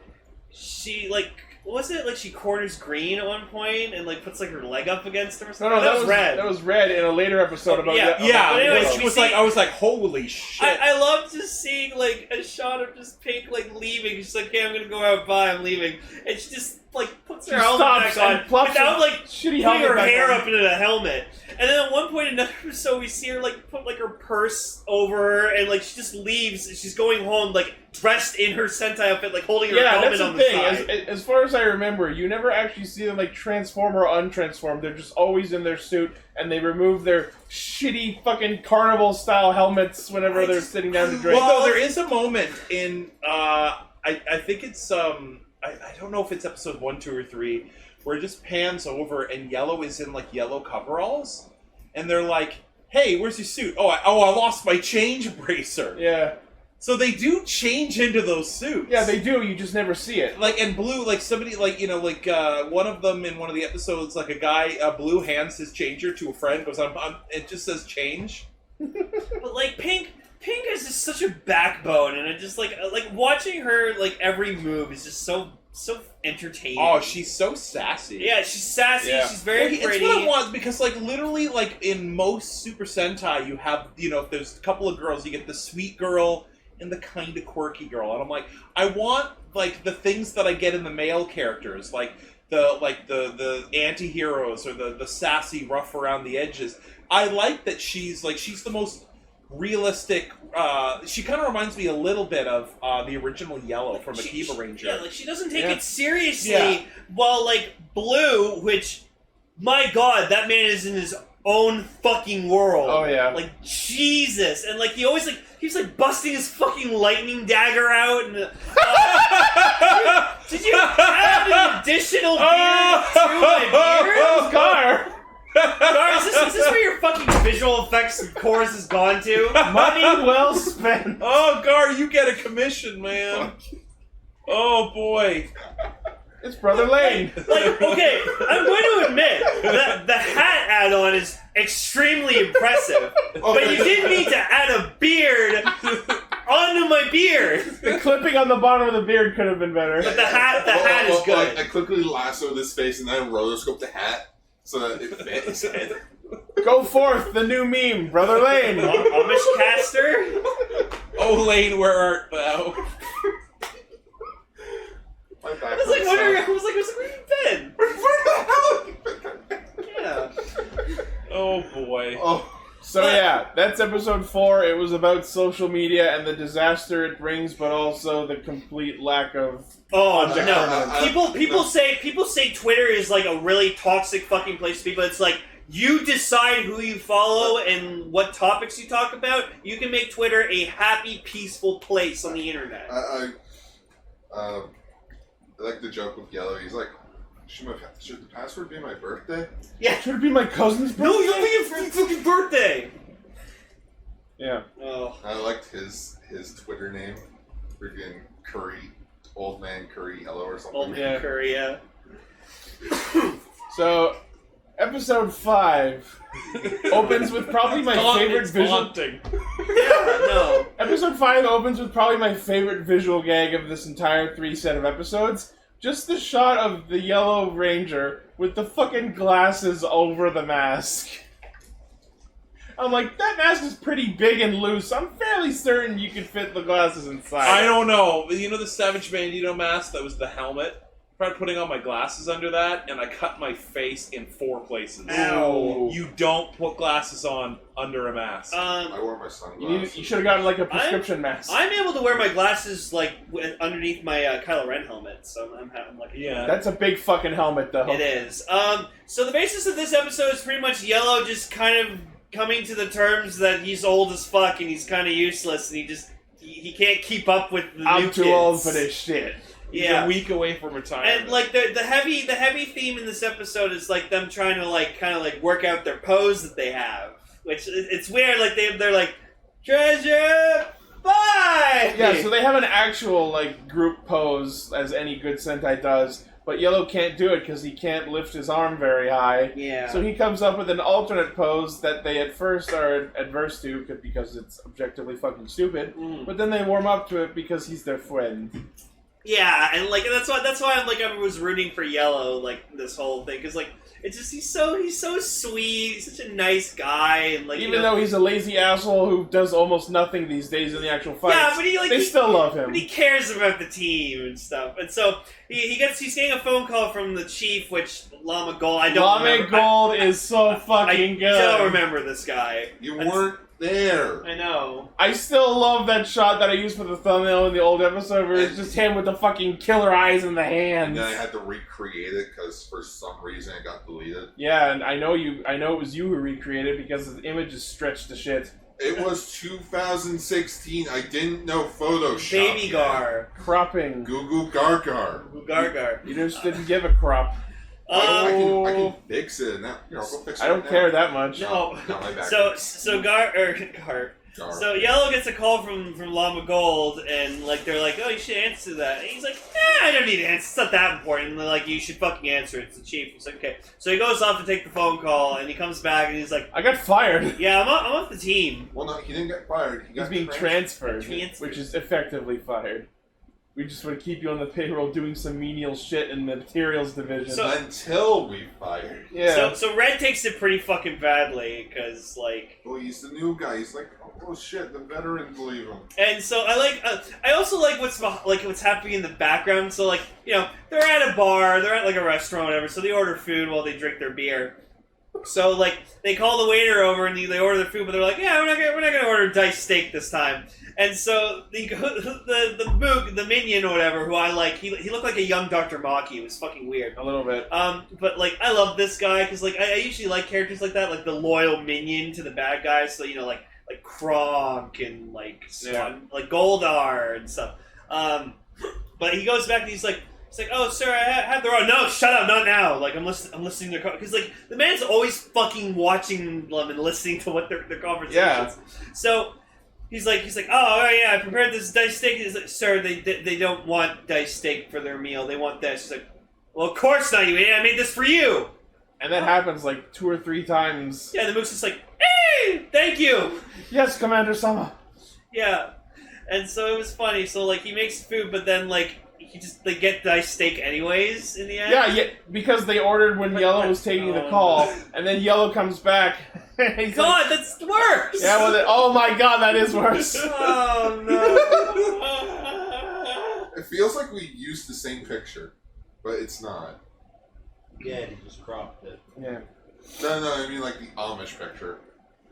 she like, was it like she corners Green at one point and like puts like her leg up against him or something? No, that was Red. That was Red in a later episode about yeah. But anyway, she was like, I was like, holy shit! I love just seeing like a shot of just Pink like leaving. She's like, okay, I'm gonna go out. Bye, I'm leaving, and she just like puts her helmet back on without like putting her hair up into the helmet. And then at one point in another episode, we see her like put like her purse over her, and like she just leaves. And she's going home like dressed in her Sentai outfit, like holding her helmet on the side. As far as I remember, you never actually see them like transform or untransform. They're just always in their suit, and they remove their shitty fucking carnival style helmets whenever they're sitting down to drink. Well, no, there is a moment in I think it's I don't know if it's episode 1, 2, or 3, where it just pans over and Yellow is in like yellow coveralls, and they're like, "Hey, where's your suit? Oh, I lost my change bracer." Yeah. So they do change into those suits. Yeah, they do. You just never see it. Like, and Blue, like somebody, like, you know, like one of them in one of the episodes, like a guy, Blue hands his changer to a friend, goes, it just says change. But like Pink Pink is just such a backbone, and I just like watching her like every move is just so entertaining. Oh, she's so sassy. Yeah, she's sassy. Yeah. She's very pretty. It's what I want because, like, literally, like in most Super Sentai, you have if there's a couple of girls, you get the sweet girl and the kind of quirky girl, and I'm like, I want like the things that I get in the male characters, like the anti-heroes or the sassy, rough around the edges. I like that she's the most realistic. She kind of reminds me a little bit of the original Yellow from Akiba Ranger. Yeah, like she doesn't take it seriously. While like Blue, which, my God, that man is in his own fucking world. Oh yeah, like Jesus, and like he's like busting his fucking lightning dagger out. And did you add an additional beard to my beard? Gar. Gar, is this where your fucking visual effects course has gone to? Money well spent. Oh, Gar, you get a commission, man. Oh boy. It's Brother Lane. Like, okay, I'm going to admit that the hat add-on is extremely impressive, but you didn't need to add a beard onto my beard. The clipping on the bottom of the beard could have been better. But the hat is good. I quickly lassoed his face and then rotoscoped the hat so that it fit his head. Go forth, the new meme, Brother Lane. Amish caster. Oh, Lane, where art thou? I was like wondering. I was like, where you been? Where the hell? Yeah. Oh boy. Oh. So yeah, that's episode 4. It was about social media and the disaster it brings, but also the complete lack of. Oh no! People say Twitter is like a really toxic fucking place. People, it's like you decide who you follow and what topics you talk about. You can make Twitter a happy, peaceful place on the internet. I like the joke with Yellow. He's like, should the password be my birthday? Yeah. Should it be my cousin's birthday? No, you'll be your fucking birthday! Yeah. Oh. I liked his Twitter name. Freaking Curry. Old Man Curry Yellow or something. Old Man Curry, yeah. So, episode 5 opens with probably my favorite visual... Yeah, no. Episode 5 opens with probably my favorite visual gag of this entire 3 set of episodes. Just the shot of the Yellow Ranger with the fucking glasses over the mask. I'm like, that mask is pretty big and loose. I'm fairly certain you could fit the glasses inside. I don't know. You know the Savage Bandito mask that was the helmet? I tried putting on my glasses under that, and I cut my face in 4 places. Ow. You don't put glasses on under a mask. I wore my sunglasses. You should have gotten like a prescription mask. I'm able to wear my glasses like underneath my Kylo Ren helmet, so I'm lucky. Yeah, that's a big fucking helmet, though. It is. So the basis of this episode is pretty much Yellow just kind of coming to the terms that he's old as fuck and he's kind of useless and he can't keep up with the new kids. I'm too old for this shit. He's a week away from retirement. And like the heavy theme in this episode is like them trying to like kind of like work out their pose that they have, which it's weird. Like they're like treasure. Bye. Yeah, so they have an actual like group pose as any good Sentai does, but Yellow can't do it because he can't lift his arm very high. Yeah. So he comes up with an alternate pose that they at first are adverse to because it's objectively fucking stupid, but then they warm up to it because he's their friend. Yeah, and like that's why I'm like I was rooting for Yellow like this whole thing because like it's just he's so sweet, he's such a nice guy, and like even though he's a lazy asshole who does almost nothing these days in the actual fights, yeah, but they still love him. But he cares about the team and stuff, and so he's getting a phone call from the chief, which Lama Gold Lama Gold is so fucking good. I don't remember this guy. You weren't there. I know. I still love that shot that I used for the thumbnail in the old episode where it's just him with the fucking killer eyes in the hands. And then I had to recreate it because for some reason it got deleted. Yeah, and I know it was you who recreated it because the image is stretched to shit. It was 2016. I didn't know Photoshop. Baby Gar. Cropping. Goo Goo Gar Gar. Goo Gar Gar. You just didn't give a crop. I can fix it. Now, go fix it. I don't care that much. No. So Gar. So Yellow gets a call from Llama Gold, and like they're like, "Oh, you should answer that." And he's like, "I don't need to answer. It's not that important." And they're like, "You should fucking answer. It's the chief." He's like, "Okay." So he goes off to take the phone call, and he comes back, and he's like, "I got fired." Yeah, I'm off the team. Well, no, he didn't get fired. He's being transferred, which is effectively fired. We just want to keep you on the payroll doing some menial shit in the materials division. So, until we fire. Yeah. So Red takes it pretty fucking badly, because, like... Well, he's the new guy. He's like, oh shit, the veterans leave him. And so I also like what's happening in the background. So, like, you know, they're at a bar, they're at, like, a restaurant or whatever, so they order food while they drink their beer. So, like, they call the waiter over and they order their food, but they're like, yeah, we're not gonna order diced steak this time. And so the minion or whatever, who I like, he looked like a young Dr. Maki. It was fucking weird. A little bit. But like I love this guy because like I usually like characters like that, like the loyal minion to the bad guys. So you know like Kronk and like Goldar and stuff. But he goes back and he's like, oh, sir, I have the wrong. No, shut up, not now. Like, I'm listening to their because like the man's always fucking watching them and listening to what their conversations. Yeah. So he's like, oh yeah, I prepared this diced steak. He's like, sir, they don't want diced steak for their meal. They want this. He's like, well, of course not, you idiot. I made this for you. And that happens like 2 or 3 times. Yeah, the moose is like, hey, thank you. Yes, Commander Sama. Yeah, and so it was funny. So like he makes food, but then like. They get diced steak anyways in the end? Yeah, because they ordered when Yellow was taking the call, and then Yellow comes back. God, like, that's worse! Yeah, well, oh my god, that is worse. Oh no. It feels like we used the same picture, but it's not. Yeah, he just cropped it. Yeah. No, I mean like the Amish picture.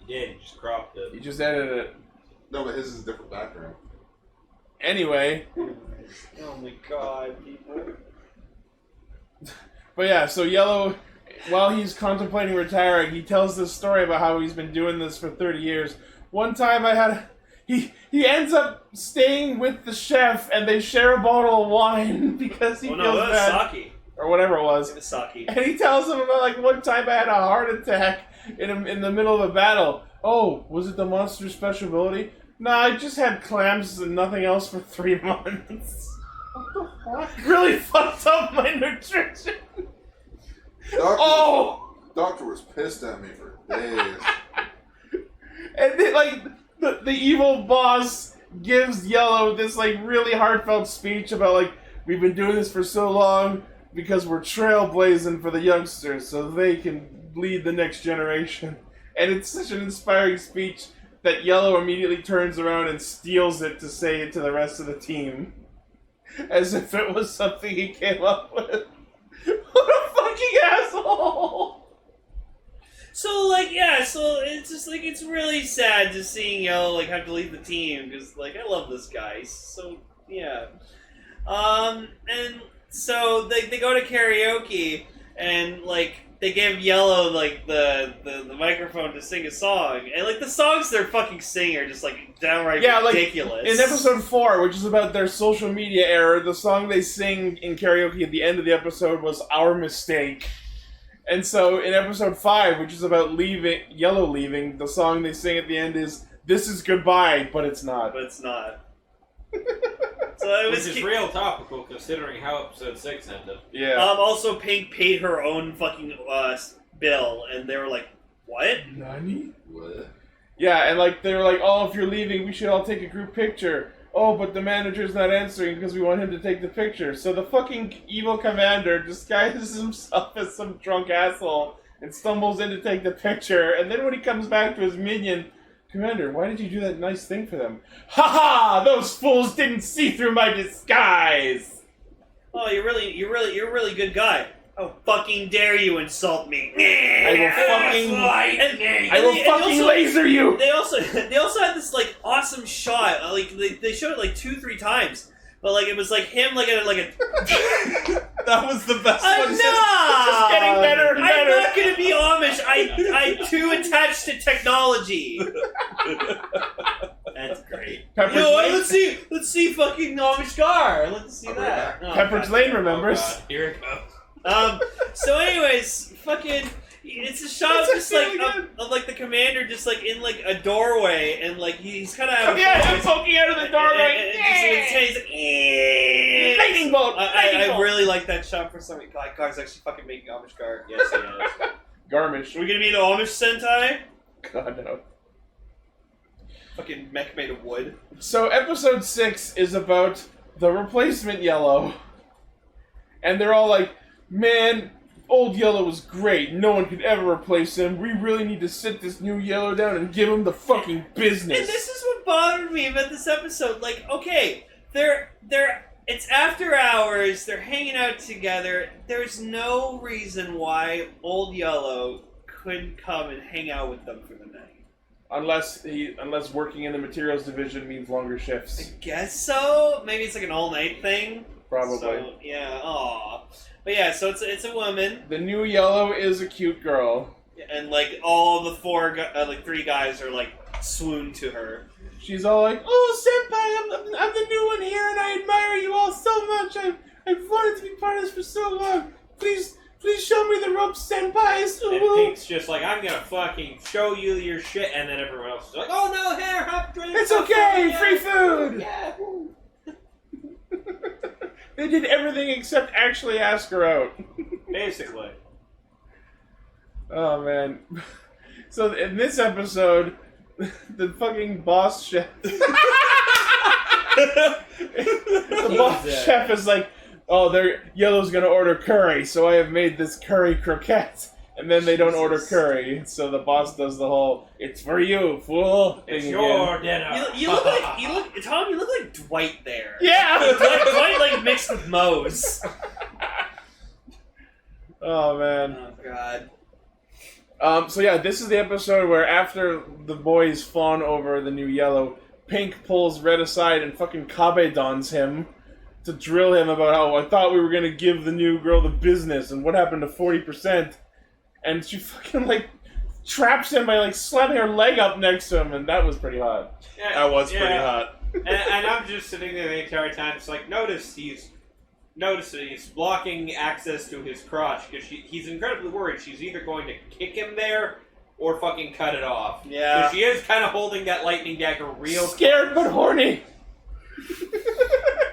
Yeah, he just cropped it. He just edited it. No, but his is a different background. Anyway. Oh my god, people. But yeah, so Yellow, while he's contemplating retiring, he tells this story about how he's been doing this for 30 years. One time he ends up staying with the chef and they share a bottle of wine because he feels bad. Sake. Or whatever it was. It was sake. And he tells him about like one time I had a heart attack in the middle of a battle. Oh, was it the monster's special ability? Nah, I just had clams and nothing else for 3 months. What the fuck? Really fucked up my nutrition. Doctor was pissed at me for days. And then, like, the evil boss gives Yellow this, like, really heartfelt speech about, like, we've been doing this for so long because we're trailblazing for the youngsters so they can lead the next generation. And it's such an inspiring speech that Yellow immediately turns around and steals it to say it to the rest of the team. As if it was something he came up with. What a fucking asshole! So, like, yeah, so it's just, like, it's really sad just seeing Yellow, like, have to leave the team, because, like, I love this guy, so, yeah. And so they go to karaoke, and, like, they give Yellow, like, the microphone to sing a song. And, like, the songs they're fucking singing are just, like, downright ridiculous. Like, in episode 4, which is about their social media era, the song they sing in karaoke at the end of the episode was Our Mistake. And so, in episode 5, which is about Yellow leaving, the song they sing at the end is This Is Goodbye, but it's not. But it's not. So it was Which is real topical considering how episode 6 ended. Yeah. Also, Pink paid her own fucking bill, and they were like, "What? Nani? What?" Yeah, and like they were like, "Oh, if you're leaving, we should all take a group picture." Oh, but the manager's not answering because we want him to take the picture. So the fucking evil commander disguises himself as some drunk asshole and stumbles in to take the picture. And then when he comes back to his minion, Commander, why did you do that nice thing for them? Ha ha! Those fools didn't see through my disguise. Oh, you're really good guy. How fucking dare you insult me? I will fucking laser you. They also had this like awesome shot. Like they showed it like 2-3 times. But like it was like him like a that was the best I'm one. not. Just getting better and better. I'm not gonna be Amish. I'm too attached to technology. That's great. Let's see fucking Amish Gar. Let's see that. Oh, Pepperidge Lane remembers. Oh, here it goes. So anyways, fucking, it's a shot of just like of like the commander just like in like a doorway, and like he's kind of out of him poking out of the doorway. He's like, lightning bolt. I really like that shot for some reason. God, Gar's actually fucking making Amish Gar. Yes, he is. Garmish. Are we gonna be an Amish Sentai? God no. Fucking mech made of wood. So episode 6 is about the replacement Yellow, and they're all like, "Man, old Yellow was great. No one could ever replace him. We really need to sit this new Yellow down and give him the fucking business." And this is what bothered me about this episode. Like, okay, it's after hours. They're hanging out together. There's no reason why old Yellow couldn't come and hang out with them for the night. Unless working in the materials division means longer shifts. I guess so. Maybe it's like an all-night thing. Probably. So, yeah. Aw. But yeah, so it's a woman. The new Yellow is a cute girl. And like all of the three guys are like swooned to her. She's all like, "Oh, Senpai, I'm the new one here, and I admire you all so much. I've wanted to be part of this for so long. Please show me the ropes, Senpais." And Pink's just like, "I'm gonna fucking show you your shit," and then everyone else is like, "Oh no, hair, hop, drink." It's okay, yeah. free food. Yeah. They did everything except actually ask her out. Basically. Oh man. So in this episode, the fucking boss chef the boss chef is like, "Oh, Yellow's gonna order curry, so I have made this curry croquette." And then they don't order curry, so the boss does the whole "it's for you, fool" It's thing your again. dinner. You look like Tom. You look like Dwight there. Yeah. Dwight like mixed with Mose. Oh man. Oh god. So yeah, this is the episode where after the boys fawn over the new Yellow, Pink pulls Red aside and fucking kabedons him to drill him about how I thought we were gonna give the new girl the business and what happened to 40%. And she fucking like traps him by like slapping her leg up next to him, and that was pretty hot. Yeah, That was pretty hot. and I'm just sitting there the entire time, just like, notice he's blocking access to his crotch because he's incredibly worried she's either going to kick him there or fucking cut it off. Yeah. She is kind of holding that lightning dagger real Scared but horny.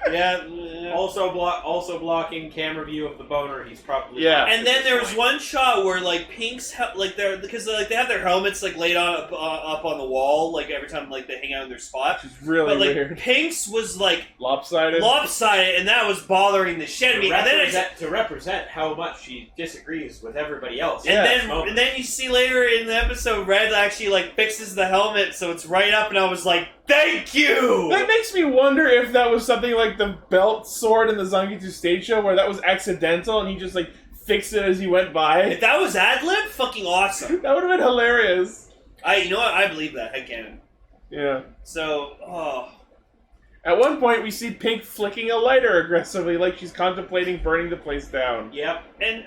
Yeah. Also blocking camera view of the boner. He's probably And then there was one shot where like Pink's because they have their helmets like laid on up on the wall like every time like they hang out in their spot. It's really but like weird. Pink's was like Lopsided, and that was bothering the shit out of me. To represent how much she disagrees with everybody else. And then you see later in the episode, Red actually like fixes the helmet so it's right up, and I was like, "Thank you." That makes me wonder if that was something like the belt sword in the Zangetsu stage show, where that was accidental and he just like fixed it as he went by. If that was ad-lib, fucking awesome. That would have been hilarious. You know what? I believe that. I can. Yeah. So, At one point, we see Pink flicking a lighter aggressively, like she's contemplating burning the place down. Yep. And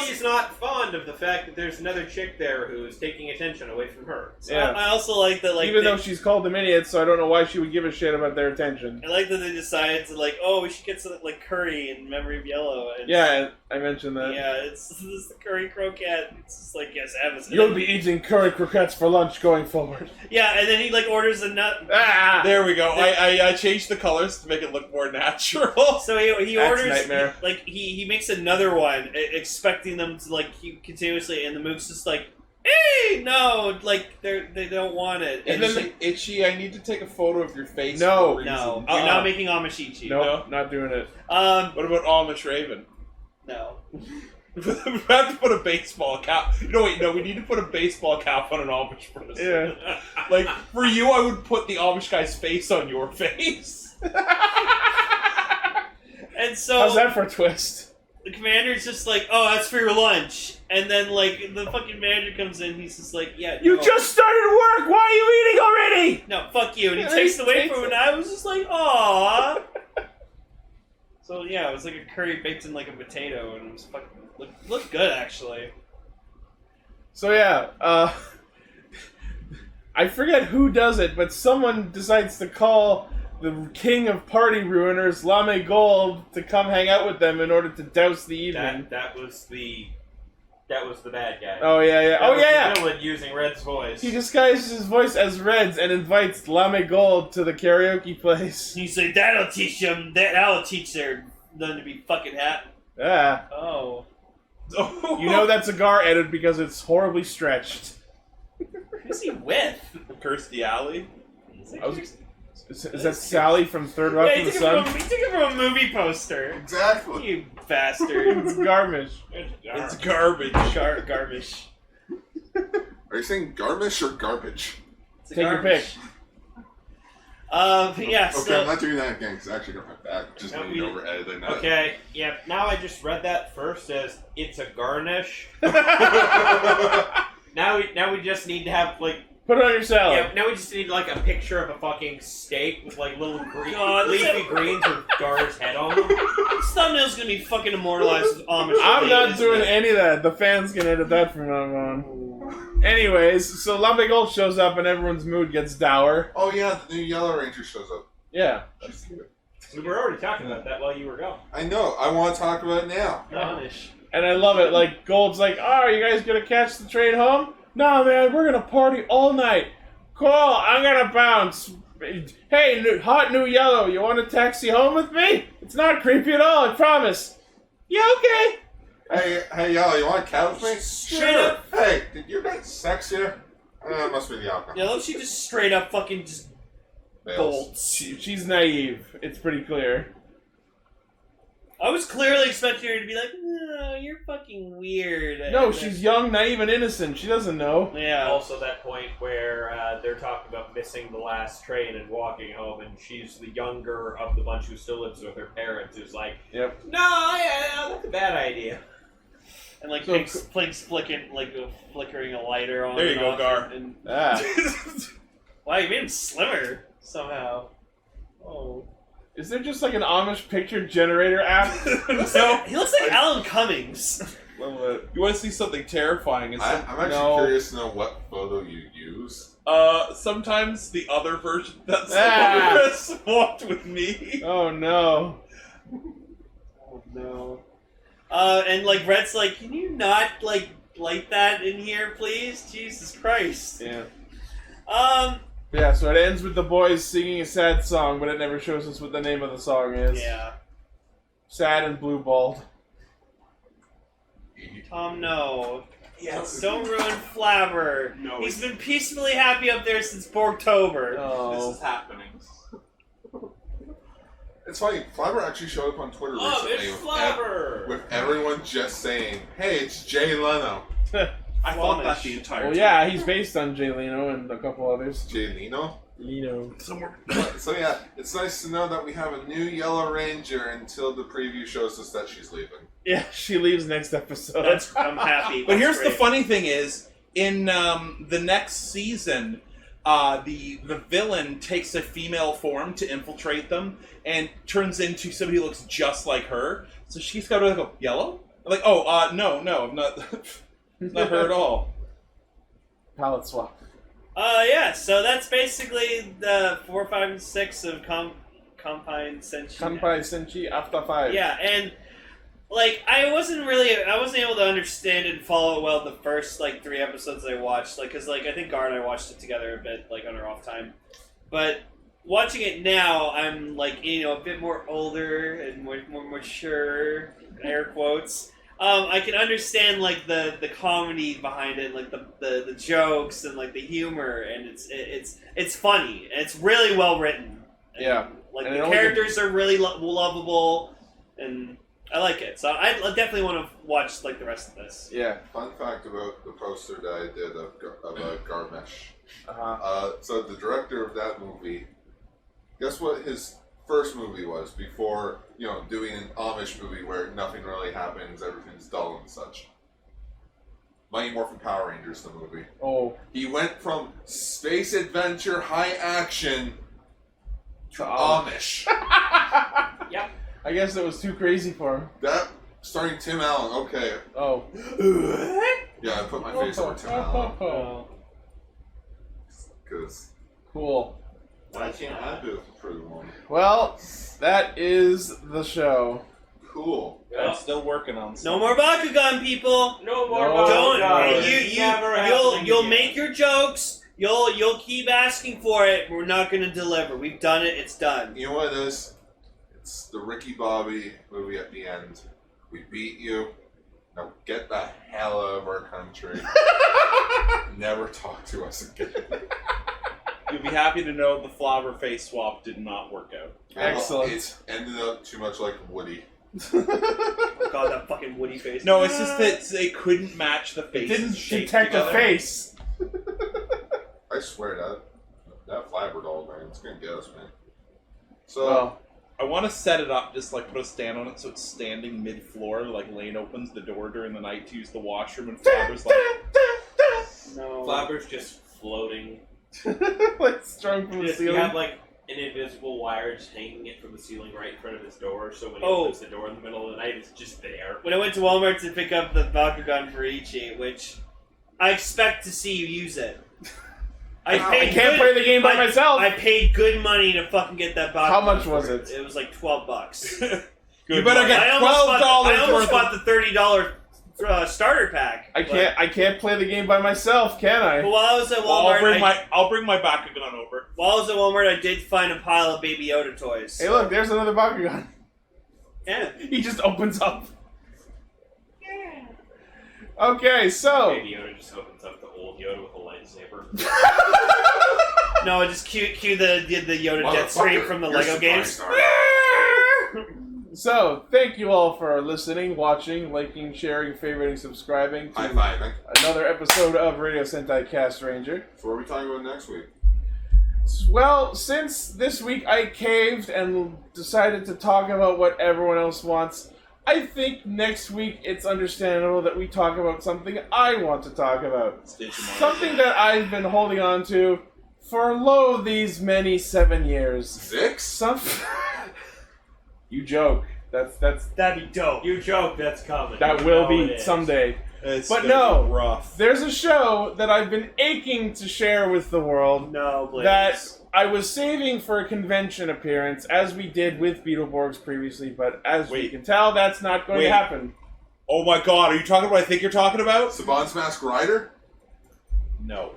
she's not fond of the fact that there's another chick there who's taking attention away from her. So yeah. I also like that, like, even though she's called them idiots, so I don't know why she would give a shit about their attention. I like that they decided to like, we should get some like curry in memory of Yellow. And yeah, I mentioned that. Yeah, this is the curry croquette. It's just like, yes, have it. You'll be eating curry croquettes for lunch going forward. Yeah, and then he like orders a nut. There we go. I changed the colors to make it look more natural. So he orders nightmare. He makes another one, expecting them to like keep continuously, and the Mook's just like, "Hey, no, like they don't want it." And then Ichi, I need to take a photo of your face. No, for a reason. No, you're not making Amishichi. Nope, not doing it. What about Amish Raven? No. We have to put a baseball cap. No, wait, no, we need to put a baseball cap on an Amish person. Yeah. Like, for you, I would put the Amish guy's face on your face. And so how's that for a twist? The commander's just like, "Oh, that's for your lunch," and then like the fucking manager comes in. He's just like, "Yeah, you just started work. Why are you eating already?" No, fuck you. And he takes it away from it. And I was just like, "Aw." So yeah, it was like a curry baked in like a potato, and it was fucking looked good actually. So yeah, I forget who does it, but someone decides to call the king of party ruiners, Lame Gold, to come hang out with them in order to douse the evening. That was the That was the bad guy. Oh, yeah. That was the villain using Red's voice. He disguises his voice as Red's and invites Lame Gold to the karaoke place. He's like, that'll teach them to be fucking happy. Yeah. Oh. You know that cigar ended because it's horribly stretched. Who's he with? Kirstie Alley. Is that Sally from Third Rock from the Sun? He took it from a movie poster. Exactly. You bastard. It's garbage. It's garbage. Garbage. Are you saying garmish or garbage? Take your pick. Yeah, Okay, I'm not doing that again because I actually got my back. Just leaning over editing that. Okay, yeah, now I just read that first as it's a garnish. Now we just need to have, like... Put it on your salad. Yeah, now we just need, like, a picture of a fucking steak with, like, little leafy greens with Gar's head on them. This thumbnail's gonna be fucking immortalized with Amish. I'm not doing any of that. The fans can edit that from now on. Anyways, so Lame Gold shows up and everyone's mood gets dour. Oh yeah, the new Yellow Ranger shows up. Yeah. She's cute. We were already talking about that while you were gone. I know. I want to talk about it now. Amish. And I love it. Like, Gold's like, oh, are you guys gonna catch the train home? No, man, we're gonna party all night. Cool, I'm gonna bounce. Hey, hot new Yellow, you want to taxi home with me? It's not creepy at all, I promise. Yeah, okay. Hey, Yellow, you want to cat with me? Straight up. Hey, did you get sex here? Must be the alcohol. Yeah, she just straight up fucking just bolts. She's naive. It's pretty clear. I was clearly expecting her to be like, no, you're fucking weird. No, she's young, naive, and innocent. She doesn't know. Yeah. Also that point where they're talking about missing the last train and walking home, and she's the younger of the bunch who still lives with her parents, who's like, yep. No, that's a bad idea. And like Pink's flickering a lighter on. There you go, Gar. Wow, you made him slimmer somehow. Oh. Is there just like an Amish picture generator app? No. He looks like Alan Cummings. You want to see something terrifying? I'm actually curious to know what photo you use. Sometimes the other version that's swapped with me. Oh no. Oh no. And like Red's like, can you not like light that in here, please? Jesus Christ. Yeah. Yeah, so it ends with the boys singing a sad song, but it never shows us what the name of the song is. Yeah. Sad and blue balled. Tom, no. Yes. Don't ruin Flabber. No. He's been peacefully happy up there since October. Oh. This is happening. It's funny, Flabber actually showed up on Twitter recently It's Flabber! with everyone just saying, hey, it's Jay Leno. I thought that the entire time. Well, yeah, he's based on Jay Leno and a couple others. Jay Leno? Leno. So yeah, it's nice to know that we have a new Yellow Ranger until the preview shows us that she's leaving. Yeah, she leaves next episode. I'm happy. But here's great. the funny thing is, in the next season, the villain takes a female form to infiltrate them and turns into somebody who looks just like her. So she's got to go, Yellow? I'm like, no, I'm not... Not her at all. Palette swap. Yeah, so that's basically the 4, 5, and 6 of Kanpai and Senshi. Kanpai, Senshi, after 5. Yeah, and like I wasn't able to understand and follow well the first like 3 episodes I watched, like because like I think Gar and I watched it together a bit like on our off time, but watching it now I'm like a bit more older and more mature, air quotes. I can understand like the comedy behind it, like the jokes and like the humor, and it's funny and it's really well written. And, yeah, like and the characters are really lovable, and I like it. So I definitely want to watch like the rest of this. Yeah. Fun fact about the poster that I did of Garmesh. Uh-huh. So the director of that movie, guess what his first movie was before, doing an Amish movie where nothing really happens, everything's dull and such. Mighty Morphin Power Rangers, the movie. Oh. He went from space adventure, high action to Amish. Yep. I guess it was too crazy for him. That, starring Tim Allen, okay. Oh. Yeah, I put my face over Tim Allen. Oh. Because Cool. I can't do it for the moment. Well, that is the show. Cool. I'm still working on something. No more Bakugan, people. No more Don't. Bakugan. You'll make your jokes. You'll keep asking for it. We're not going to deliver. We've done it. It's done. You know what it is? It's the Ricky Bobby movie at the end. We beat you. Now get the hell out of our country. Never talk to us again. You'll be happy to know the flower face swap did not work out. Excellent. It ended up too much like Woody. Oh God, that fucking Woody face. No, it's just that they couldn't match the face. Didn't detect a face. I swear that flabber doll, man, it's gonna get us, man. So Well, I want to set it up, just like put a stand on it so it's standing mid-floor, like Lane opens the door during the night to use the washroom, and Flabber's like... No. Flabber's just floating. like strung from the You ceiling. have like an invisible wire just hanging it from the ceiling right in front of his door, so when he Oh. opens the door in the middle of the night, it's just there. When I went to Walmart to pick up the Bakugan for Ichi, which I expect to see you use it. I can't play the game by myself. I paid good money to fucking get that Bakugan. How much was it? It was like $12. You better get I $12 almost worth bought the $30 starter pack. I can't play the game by myself, can I? But while I was at Walmart, I'll bring my Bakugan over. while I was at Walmart, I did find a pile of Baby Yoda toys. Hey, look, there's another Bakugan. Yeah. He just opens up. Okay, so Baby Yoda just opens up the old Yoda with a lightsaber. No, just cue the Yoda jet stream from the Lego games. So, thank you all for listening, watching, liking, sharing, favoriting, subscribing to high-fiving. another episode of Radio Sentai Castranger. So what are we talking about next week? Well, since this week I caved and decided to talk about what everyone else wants, I think next week it's understandable that we talk about something I want to talk about. Something that I've been holding on to for lo these many 7 years. Zix? You joke. That'd be dope. You joke, that's coming. That will be someday. But no, rough. There's a show that I've been aching to share with the world. No, please. That I was saving for a convention appearance, as we did with Beetleborgs previously, but as we can tell, that's not going to happen. Oh my God, are you talking about what I think you're talking about? Saban's Masked Rider? No.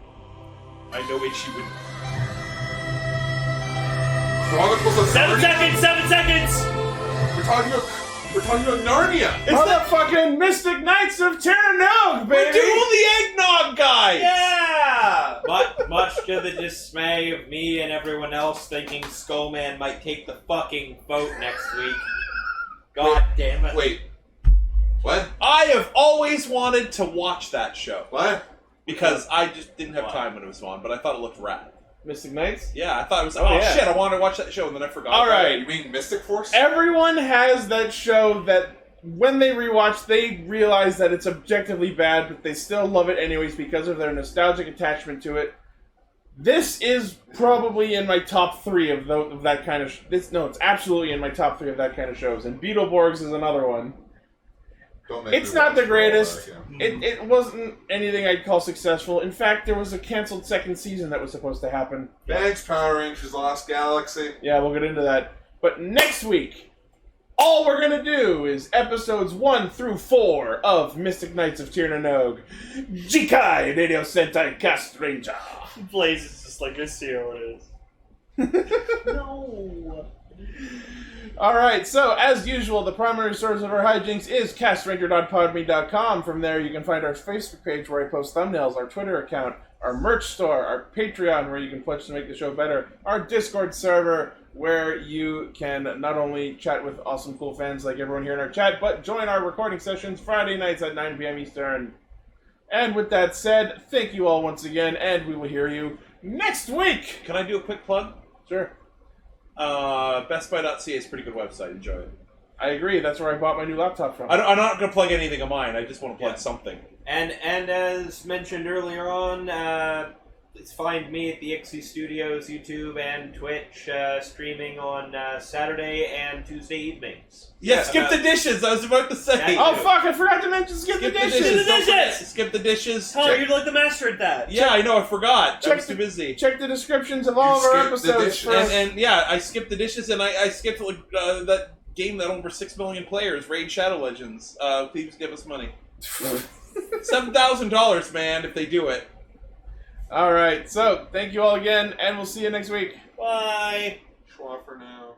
I know Ichi would... Chronicles of 7 Narnia? seconds! 7 seconds! We're talking about Narnia! It's motherfucking Mystic Knights of Terranog, baby! We're doing the eggnog, guys! Yeah! Much to the dismay of me and everyone else thinking Skullman might take the fucking vote next week. God damn it. Wait. What? I have always wanted to watch that show. What? Because I just didn't have time when it was on, but I thought it looked rad. Mystic Knights? Yeah, I thought it was... Oh, yeah. Shit, I wanted to watch that show, and then I forgot. Alright. You mean Mystic Force? Everyone has that show that when they rewatch, they realize that it's objectively bad, but they still love it anyways because of their nostalgic attachment to it. This is probably in my top 3 of that kind of... it's absolutely in my top 3 of that kind of shows, and Beetleborgs is another one. It's not the greatest. It wasn't anything I'd call successful. In fact, there was a canceled second season that was supposed to happen. Thanks, Power Rangers Lost Galaxy. Yeah, we'll get into that. But next week, all we're going to do is episodes 1 through 4 of Mystic Knights of Tir-Na-Nog. Jikai Radio Sentai Castranger. Blaze is just like, I see how it is. No. Alright, so as usual, the primary source of our hijinks is castranger.podme.com. From there, you can find our Facebook page where I post thumbnails, our Twitter account, our merch store, our Patreon where you can pledge to make the show better, our Discord server where you can not only chat with awesome, cool fans like everyone here in our chat, but join our recording sessions Friday nights at 9 p.m. Eastern. And with that said, thank you all once again, and we will hear you next week! Can I do a quick plug? Sure. BestBuy.ca is a pretty good website. Enjoy it. I agree. That's where I bought my new laptop from. I'm not going to plug anything of mine. I just want to plug something. And as mentioned earlier on, find me at the Ixie Studios YouTube and Twitch, streaming on Saturday and Tuesday evenings. Yeah, skip the dishes. I was about to say. Oh fuck! I forgot to mention skip the dishes. Skip the dishes. Oh, you're like the master at that. Yeah, I know. I forgot. I was too busy. Check the descriptions of all of our episodes. And yeah, I skipped the dishes, and I skipped that game that over 6 million players, Raid Shadow Legends. Please give us money. $7,000, man, if they do it. All right, so thank you all again, and we'll see you next week. Bye. Schwa for now.